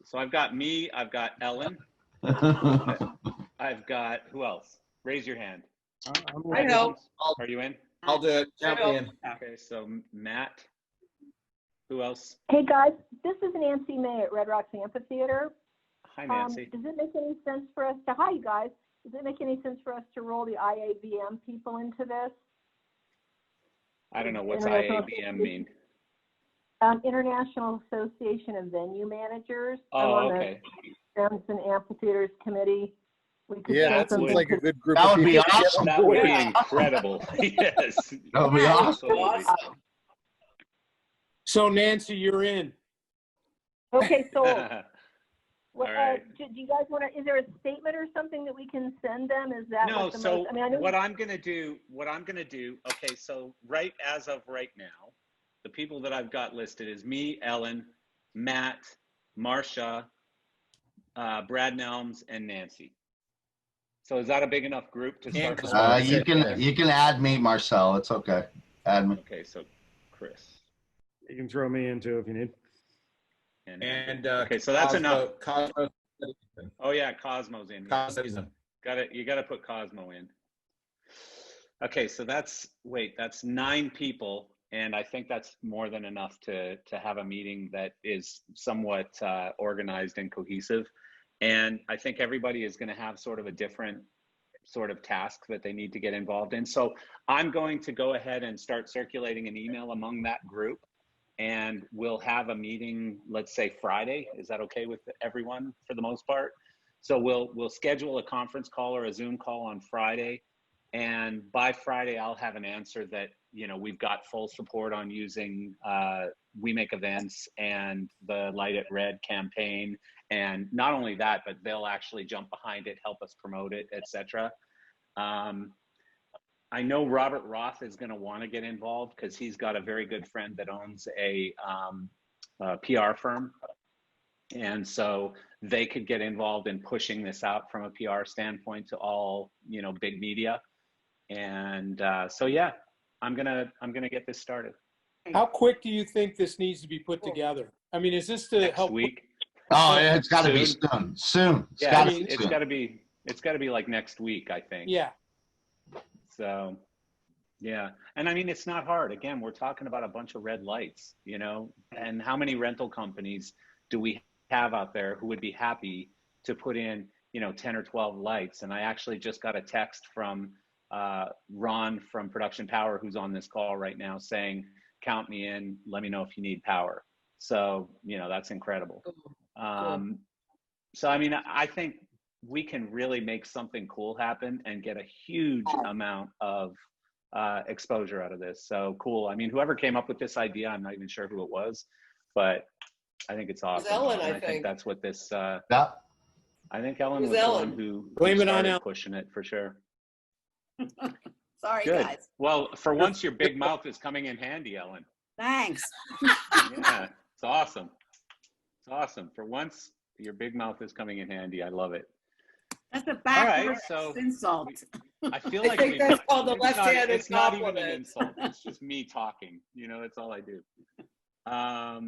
A: So I've got me. I've got Ellen. I've got, who else? Raise your hand.
J: I help.
A: Are you in?
H: I'll do it. Count me in.
A: Okay, so Matt, Who else?
U: Hey guys, this is Nancy May at Red Rocks Amphitheater.
A: Hi, Nancy.
U: Does it make any sense for us to, hi you guys, does it make any sense for us to roll the IAVM people into this?
A: I don't know, what's
U: International
A: IAVM mean?
U: International Association of Venue Managers. I'm
A: Oh,
U: on
A: okay.
U: the Grounds and Amphitheaters Committee. We could
I: Yeah,
U: send
I: that sounds
U: some-
I: like a good group
E: That
I: of
E: would be
I: people. to get
E: awesome.
I: on
A: That would
I: board.
A: be incredible. Yes.
E: That would be awesome.
A: Absolutely.
K: So Nancy, you're in.
U: Okay, so
A: All right.
U: do you guys want to, is there a statement or something that we can send them? Is that
A: No,
U: what the
A: so
U: most, I mean, I know
A: what I'm gonna do, okay, so as of right now, the people that I've got listed is me, Ellen, Matt, Marcia, Brad Nelms, and Nancy. So is that a big enough group to start?
E: You can add me, Marcel. It's okay. Add me.
A: Okay, so Chris.
P: You can throw me in too if you need.
H: And
A: okay, so that's enough.
H: Cosmo.
A: Oh yeah, Cosmo's in.
H: Cosmo's in.
A: You gotta put Cosmo in. Okay, so that's 9 people, and I think that's more than enough to have a meeting that is somewhat organized and cohesive. And I think everybody is going to have sort of a different sort of task that they need to get involved in. So I'm going to go ahead and start circulating an email among that group, and we'll have a meeting, let's say Friday. Is that okay with everyone for the most part? So we'll schedule a conference call or a Zoom call on Friday. And by Friday, I'll have an answer that, we've got full support on using We Make Events and the Light It Red campaign. And not only that, but they'll actually jump behind it, help us promote it, etc. I know Robert Roth is going to want to get involved because he's got a very good friend that owns a PR firm. And so they could get involved in pushing this out from a PR standpoint to all, big media. And so, yeah, I'm gonna get this started.
K: How quick do you think this needs to be put together? I mean, is this to
A: Next
K: help?
A: week?
E: Oh, it's got to be soon. Soon.
A: It's got to be like next week, I think.
K: Yeah.
A: So, yeah. And I mean, it's not hard. Again, we're talking about a bunch of red lights, and how many rental companies do we have out there who would be happy to put in, 10 or 12 lights? And I actually just got a text from Ron from Production Power, who's on this call right now, saying, count me in, let me know if you need power. So, that's incredible. So, I mean, I think we can really make something cool happen and get a huge amount of exposure out of this. So cool. I mean, whoever came up with this idea, I'm not even sure who it was, but I think it's awesome.
J: Ellen,
A: And
J: I think
A: that's what this,
E: yeah.
A: I think Ellen
J: It
A: was
J: was
A: the
J: Ellen.
A: one who
K: Blame it on
A: started
K: Ellen.
A: pushing it for sure.
U: Sorry,
A: Good.
U: guys.
A: Well, for once, your big mouth is coming in handy, Ellen.
U: Thanks.
A: Yeah, it's awesome. It's awesome. For once, your big mouth is coming in handy. I love it.
U: That's a
A: All right,
U: backwards
A: so
U: insult.
A: I feel
J: I
A: like
J: think that's called the
A: it's not-
J: left-handed
A: It's not even an
J: compliment.
A: insult. It's just me talking. That's all I do. I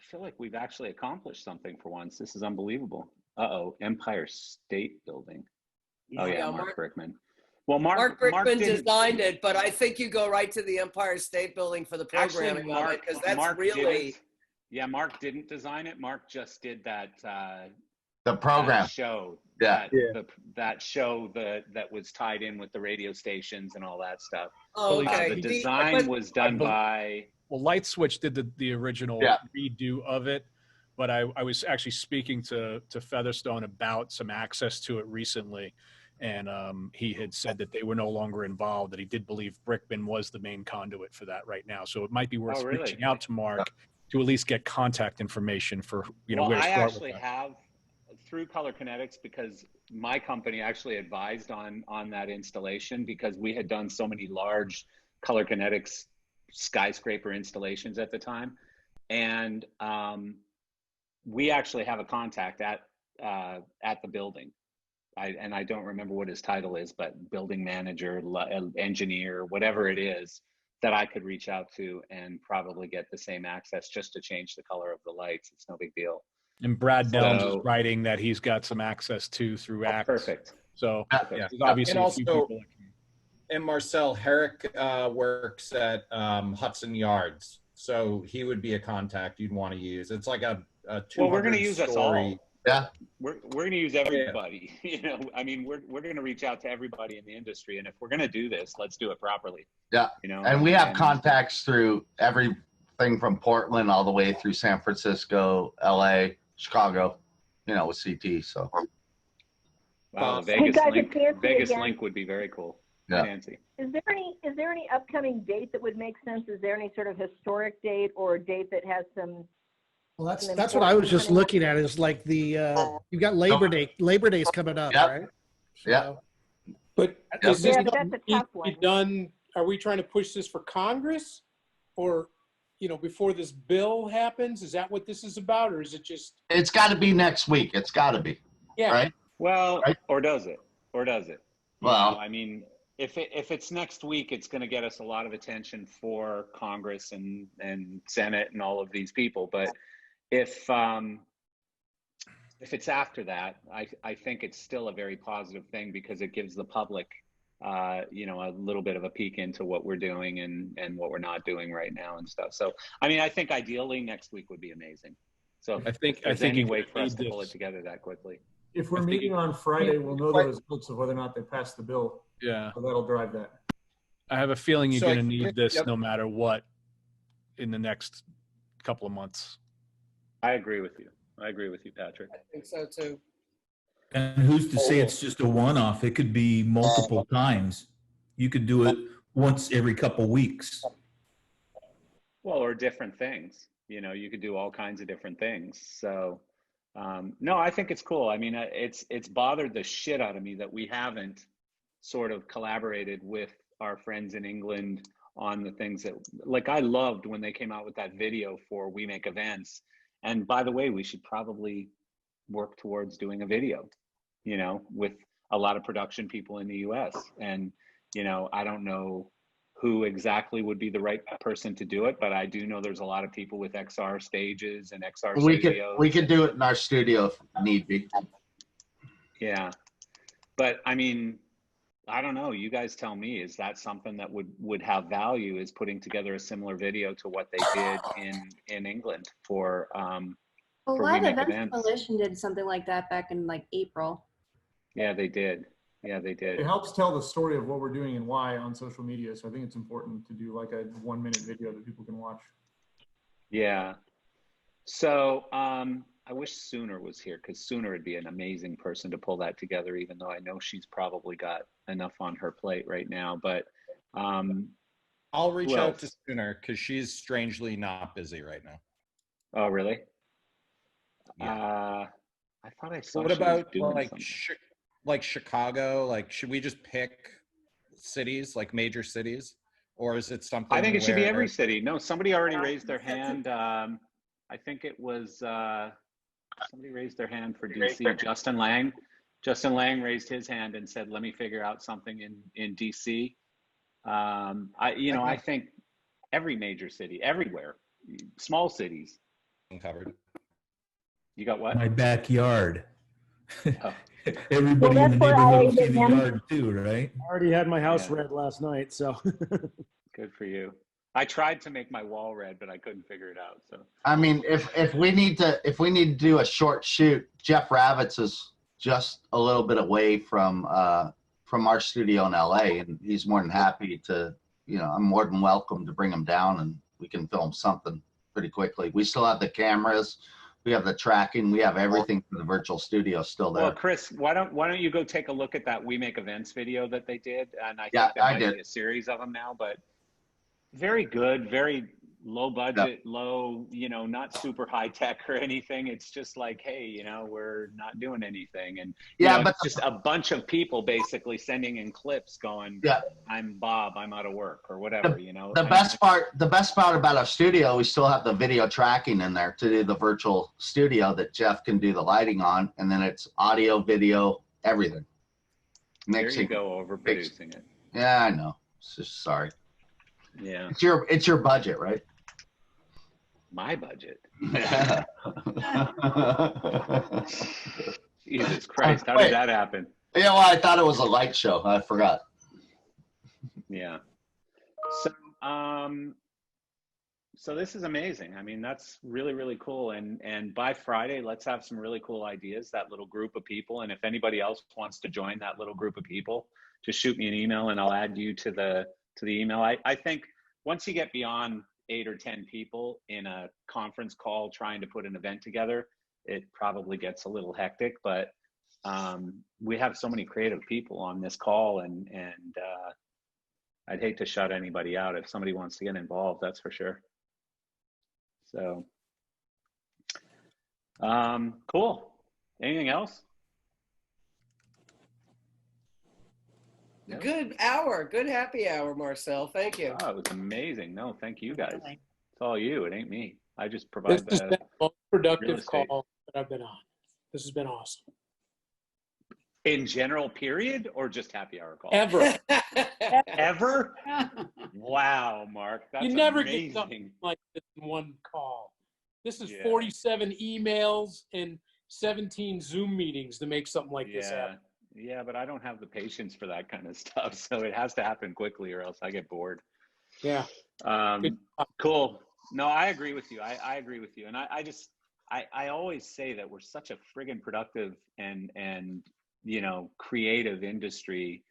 A: feel like we've actually accomplished something for once. This is unbelievable. Uh-oh, Empire State Building. Oh yeah,
J: Yeah,
A: Mark Brickman. Well, Mark
J: Brickman
A: didn't-
J: designed it, but I think you go right to the Empire State Building for the
A: Actually,
J: programming of it, because that's
A: Mark
J: really,
A: didn't. Yeah, Mark didn't design it. Mark just did that.
E: The program.
A: That show.
E: Yeah.
A: That show that was tied in with the radio stations and all that stuff.
J: Oh, okay.
A: The design was done by.
C: Well, Light Switch did the original
E: Yeah.
C: redo of it, but I was actually speaking to Featherstone about some access to it recently, and he had said that they were no longer involved, that he did believe Brickman was the main conduit for that right now. So it might be worth
A: really?
C: reaching out to Mark to at least get contact information for,
A: Well,
C: where to
A: I
C: start
A: actually
C: with that.
A: have through Color Kinetics, because my company actually advised on that installation, because we had done so many large Color Kinetics skyscraper installations at the time. And we actually have a contact at the building. I don't remember what his title is, but building manager, engineer, whatever it is, that I could reach out to and probably get the same access just to change the color of the lights. It's no big deal.
C: And Brad Nelms
A: So-
C: is writing that he's got some access to through
A: Oh,
C: Axe.
A: perfect.
C: So
A: Perfect.
C: there's obviously
H: And
C: a few
H: also-
C: people.
H: And Marcel Herrick works at Hudson Yards. So he would be a contact you'd want to use. It's like a
A: Well, we're going to use us all.
H: story.
E: Yeah.
A: We're going to use everybody. You know, I mean, we're going to reach out to everybody in the industry, and if we're going to do this, let's do it properly.
E: Yeah.
A: You know,
E: And we have contacts through everything from Portland all the way through San Francisco, LA, Chicago, you know, with CT. So.
A: Wow, the
U: Hey,
A: Vegas
U: guys,
A: link.
U: it's Nancy
A: Vegas
U: again.
A: link would be very cool.
E: Yeah.
A: Nancy.
U: Is there any upcoming date that would make sense? Is there any sort of historic date or a date that has some?
Q: Well,
U: some
Q: that's what I was just
U: importance
Q: looking at is like you got Labor Day. Labor Day's coming up,
E: Yep.
Q: right?
E: Yeah.
K: But
E: Yep.
K: is this
U: Yeah, but that's a tough
K: be
U: one.
K: done? Are we trying to push this for Congress, or before this bill happens? Is that what this is about, or is it just?
E: It's got to be next week. It's got to be.
K: Yeah.
E: Right.
A: Well,
E: Right.
A: or does it? Or does it? You
E: Well-
A: know, I mean, if it's next week, it's going to get us a lot of attention for Congress and Senate and all of these people. But if it's after that, I think it's still a very positive thing because it gives the public, a little bit of a peek into what we're doing and what we're not doing right now and stuff. So, I mean, I think ideally next week would be amazing. So
C: I think
A: if there's any
C: you're
A: way
C: gonna
A: for us
C: need
A: to pull it
C: this.
A: together that quickly.
T: If we're
C: I think
T: meeting on Friday, we'll know the results of whether or not they pass the bill.
C: Yeah.
T: So that'll drive that.
C: I have a feeling you're
H: So I
C: going to need
H: think-
C: this
H: yep.
C: no matter what in the next couple of months.
A: I agree with you. I agree with you, Patrick.
J: I think so too.
G: And who's to say it's just a one-off? It could be multiple times. You could do it once every couple weeks.
A: Well, or different things. You could do all kinds of different things. So, no, I think it's cool. I mean, it's bothered the shit out of me that we haven't sort of collaborated with our friends in England on the things that, like, I loved when they came out with that video for We Make Events. And by the way, we should probably work towards doing a video, with a lot of production people in the US. And, I don't know who exactly would be the right person to do it, but I do know there's a lot of people with XR stages and XR studios.
E: We could do it in our studio if need be.
A: Yeah. But I mean, I don't know. You guys tell me, is that something that would have value, is putting together a similar video to what they did in England for
N: A
A: for
N: lot
A: We
N: of
A: Make
N: Events
A: Events?
N: Coalition did something like that back in like April.
A: Yeah, they did. Yeah, they
T: It
A: did.
T: helps tell the story of what we're doing and why on social media. So I think it's important to do like a 1-minute video that people can watch.
A: Yeah. So I wish Sooner was here, because Sooner would be an amazing person to pull that together, even though I know she's probably got enough on her plate right now. But
H: I'll reach
A: who
H: out
A: else?
H: to Sooner because she's strangely not busy right now.
A: Oh, really?
H: Yeah.
A: I thought I saw
H: What
A: she was
H: about
A: doing
H: like
A: something.
H: like Chicago? Like, should we just pick cities, like major cities, or is it something?
A: I think it should be
H: where-
A: every city. No, somebody already raised their hand. I think it was somebody raised their hand for DC. Justin Lang. Justin Lang raised his hand and said, "Let me figure out something in DC." I think every major city, everywhere, small cities.
H: Covered.
A: You got what?
G: My backyard.
A: Oh.
G: Everybody
U: Well,
G: in the
U: that's where
G: neighborhood
U: I
G: will see the
U: am.
G: yard too, right?
P: I already had my house
A: Yeah.
P: red last night, so.
A: Good for you. I tried to make my wall red, but I couldn't figure it out. So
E: I mean, if we need to do a short shoot, Jeff Ravitz is just a little bit away from our studio in LA, and he's more than happy to. I'm more than welcome to bring him down, and we can film something pretty quickly. We still have the cameras, we have the tracking, we have everything for the virtual studio still there.
A: Well, Chris, why don't you go take a look at that We Make Events video that they did? And I
E: Yeah,
A: think there
E: I
A: might
E: did.
A: be a series of them now, but very good, very low budget, low, not super high tech or anything. It's just like, hey, we're not doing anything. And
E: Yeah, but
A: it's just a bunch of people basically sending in clips going,
E: Yeah.
A: I'm Bob, I'm out of work or whatever,
E: The best part about our studio, we still have the video tracking in there to do the virtual studio that Jeff can do the lighting on, and then it's audio, video, everything.
A: There you go, overproducing it.
E: Yeah, I know. It's just sorry.
A: Yeah.
E: It's your budget, right?
A: My budget.
E: Yeah.
A: Jesus Christ, how
E: Wait.
A: did that happen?
E: Yeah, well, I thought it was a light show. I forgot.
A: So this is amazing. I mean, that's really, really cool. And by Friday, let's have some really cool ideas, that little group of people. And if anybody else wants to join that little group of people, just shoot me an email and I'll add you to the email. I think once you get beyond 8 or 10 people in a conference call trying to put an event together, it probably gets a little hectic, but we have so many creative people on this call, and I'd hate to shut anybody out. If somebody wants to get involved, that's for sure. So, cool. Anything else? No?
J: Good hour, good happy hour, Marcel. Thank you.
A: Oh, it was amazing. No, thank you guys. It's all you. It ain't me. I just provide
K: This has been the most
A: real
K: productive
A: estate.
K: call that I've been on. This has been awesome.
A: In general, period, or just happy hour call?
K: Ever.
A: Ever? Wow, Mark, that's
K: You never
A: amazing.
K: get something like this in one call. This is
A: Yeah.
K: 47 emails and 17 Zoom meetings to make something like this
A: Yeah,
K: happen.
A: yeah, but I don't have the patience for that kind of stuff, so it has to happen quickly, or else I get bored.
K: Yeah.
A: Cool. No, I agree with you. I agree with you, and I always say that we're such a friggin' productive and creative industry.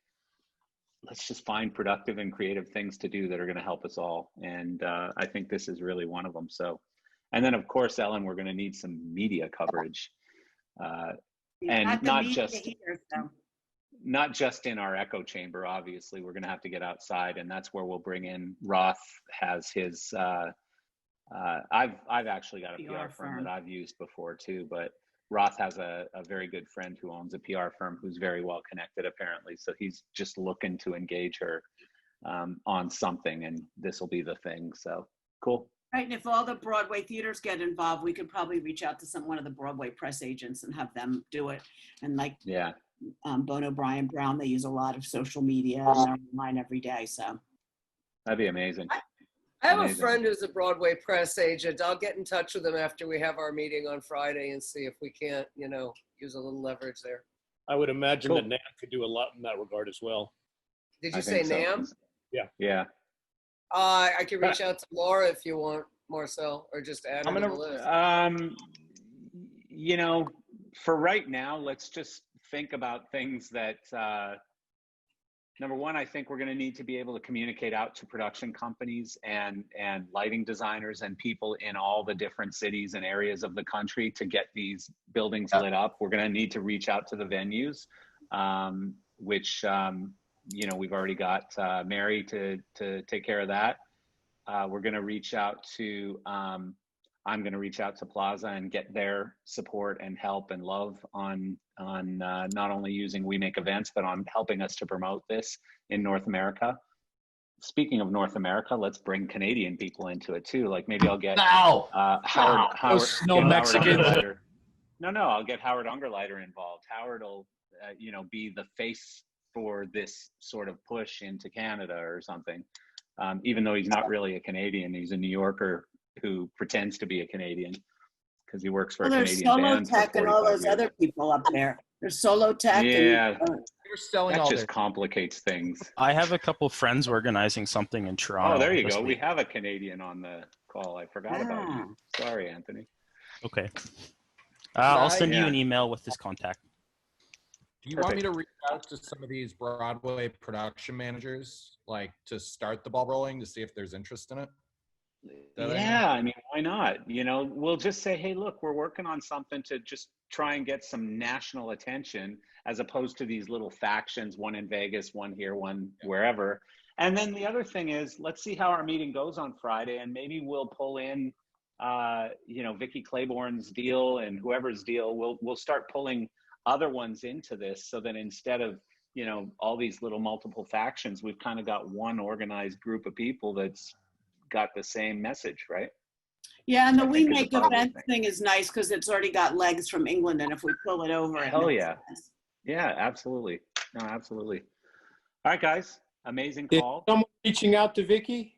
A: Let's just find productive and creative things to do that are going to help us all, and I think this is really one of them. So, and then of course, Ellen, we're going to need some media coverage, and not just in our echo chamber. Obviously, we're going to have to get outside, and that's where we'll bring in Roth. Has his I've actually got a PR firm that I've used before too, but Roth has a very good friend who owns a PR firm who's very well connected apparently. So he's just looking to engage her on something, and this will be the thing. So cool.
M: Right, and if all the Broadway theaters get involved, we could probably reach out to one of the Broadway press agents and have them do it. And like
A: Yeah.
M: Bono, Brian Brown, they use a lot of social media and they're online every day. So
A: That'd be amazing.
J: I have a
A: Amazing.
J: friend who's a Broadway press agent. I'll get in touch with him after we have our meeting on Friday and see if we can't, use a little leverage there.
C: I would imagine
J: Cool.
C: that NAM could do a lot in that regard as well.
J: Did you
A: I
J: say
A: think so.
J: NAM?
C: Yeah.
A: Yeah.
J: I can reach out to Laura if you want, Marcel, or just add her to the list.
A: For right now, let's just think about things that, number one, I think we're going to need to be able to communicate out to production companies and lighting designers and people in all the different cities and areas of the country to get these buildings lit up. We're going to need to reach out to the venues, which, we've already got Mary to take care of that. We're going to reach out to, I'm going to reach out to Plaza and get their support and help and love on not only using We Make Events, but on helping us to promote this in North America. Speaking of North America, let's bring Canadian people into it too. Like maybe I'll get Howard.
Q: No Mexicans.
A: Ungerleider. No, I'll get Howard Ungerleider involved. Howard will, be the face for this sort of push into Canada or something. Even though he's not really a Canadian, he's a New Yorker who pretends to be a Canadian because he works for a
M: there's
A: Canadian
M: Solo
A: band.
M: Tech and all those other people up there. There's Solo Tech.
A: Yeah,
M: And,
B: You're selling
A: that
B: all
A: just
B: their.
A: complicates things.
B: I have a couple friends organizing something in Toronto.
A: Oh, there you
B: this
A: go. We
B: week.
A: have a Canadian on the call. I forgot about you. Sorry, Anthony.
B: Okay. I'll send you
A: Yeah.
B: an email with his contact.
V: Do you want me to reach out to some of these Broadway production managers, like to start the ball rolling to see if there's interest in it?
A: Yeah, I mean, why not? We'll just say, hey, look, we're working on something to just try and get some national attention as opposed to these little factions, one in Vegas, one here, one wherever. And then the other thing is, let's see how our meeting goes on Friday, and maybe we'll pull in, Vicky Claiborne's deal and whoever's deal. We'll start pulling other ones into this so that instead of, all these little multiple factions, we've kind of got one organized group of people that's got the same message, right?
M: yeah, and the
A: I
M: We
A: think is a
M: Make
A: positive
M: Events thing is nice because it's already got legs from England, and if we pull it over, it
A: Hell
M: makes
A: yeah.
M: sense.
A: Yeah, absolutely. No, absolutely. All right, guys. Amazing
K: Is
A: call.
K: someone reaching out to Vicky?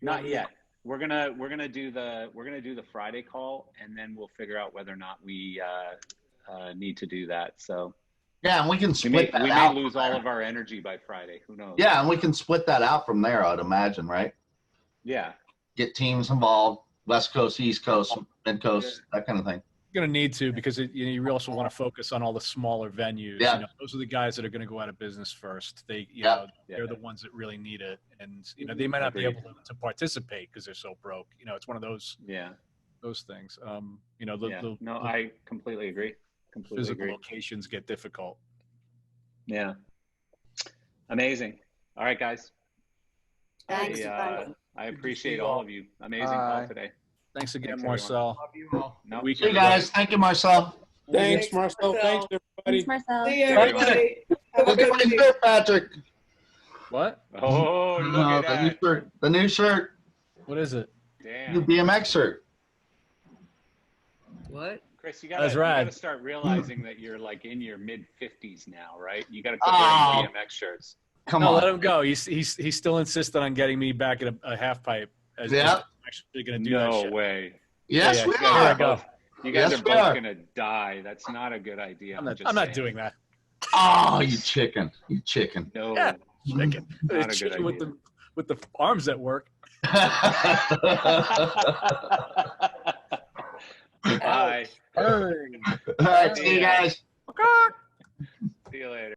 A: Not yet. We're gonna do the Friday call, and then we'll figure out whether or not we need to do that. So
E: Yeah, and we can
A: we
E: split that
A: may
E: out.
A: lose all of our energy by Friday. Who knows?
E: Yeah, and we can split that out from there, I'd imagine, right?
A: Yeah.
E: get teams involved, West Coast, East Coast, Mid Coast, that kind of thing.
C: Going to need to, because you also want to focus on all the smaller venues.
E: Yeah.
C: Those are the guys that are going to go out of business first. They, they're the ones that really need it, and they might not be able to participate because they're so broke. It's one of those those things.
A: No, I completely agree. Completely
C: Physical
A: agree.
C: locations get difficult.
A: Yeah. Amazing. All right, guys.
M: Thanks.
A: I appreciate all of you. Amazing call today.
C: Thanks again,
A: Thanks,
C: Marcel.
A: No,
E: See you guys. Thank you, Marcel.
K: Thanks, Marcel. Thanks, everybody.
N: Thanks, Marcel.
J: See you, everybody. Have a
E: Look at
J: good
E: my
J: week.
E: shirt, Patrick.
C: What?
A: Oh, look at
E: the new
A: that.
E: shirt. The new shirt.
C: What is it?
E: New
A: Damn.
E: BMX shirt.
J: What?
A: Chris, you
C: That's
A: gotta
C: rad.
A: start realizing that you're like in your mid 50s now, right? You gotta quit
E: Oh.
A: wearing BMX shirts.
E: Come
C: No,
E: on.
C: let him go. He's still insistent on getting me back at a half pipe. As
E: Yeah.
C: I'm actually going to do that
A: No
C: shit.
A: way.
E: Yes,
C: Yeah,
E: we
C: yeah, here I
E: are.
C: go.
A: You guys
E: Yes,
A: are
E: we
A: both
E: are.
A: gonna die. That's not a good idea.
C: I'm not
A: saying.
C: doing that.
E: Oh, you chicken. You chicken.
A: No,
C: Yeah, chicken.
A: not a good
C: Chicken
A: idea.
C: with the arms at work.
A: Bye.
E: All right, see you guys.
A: See you later.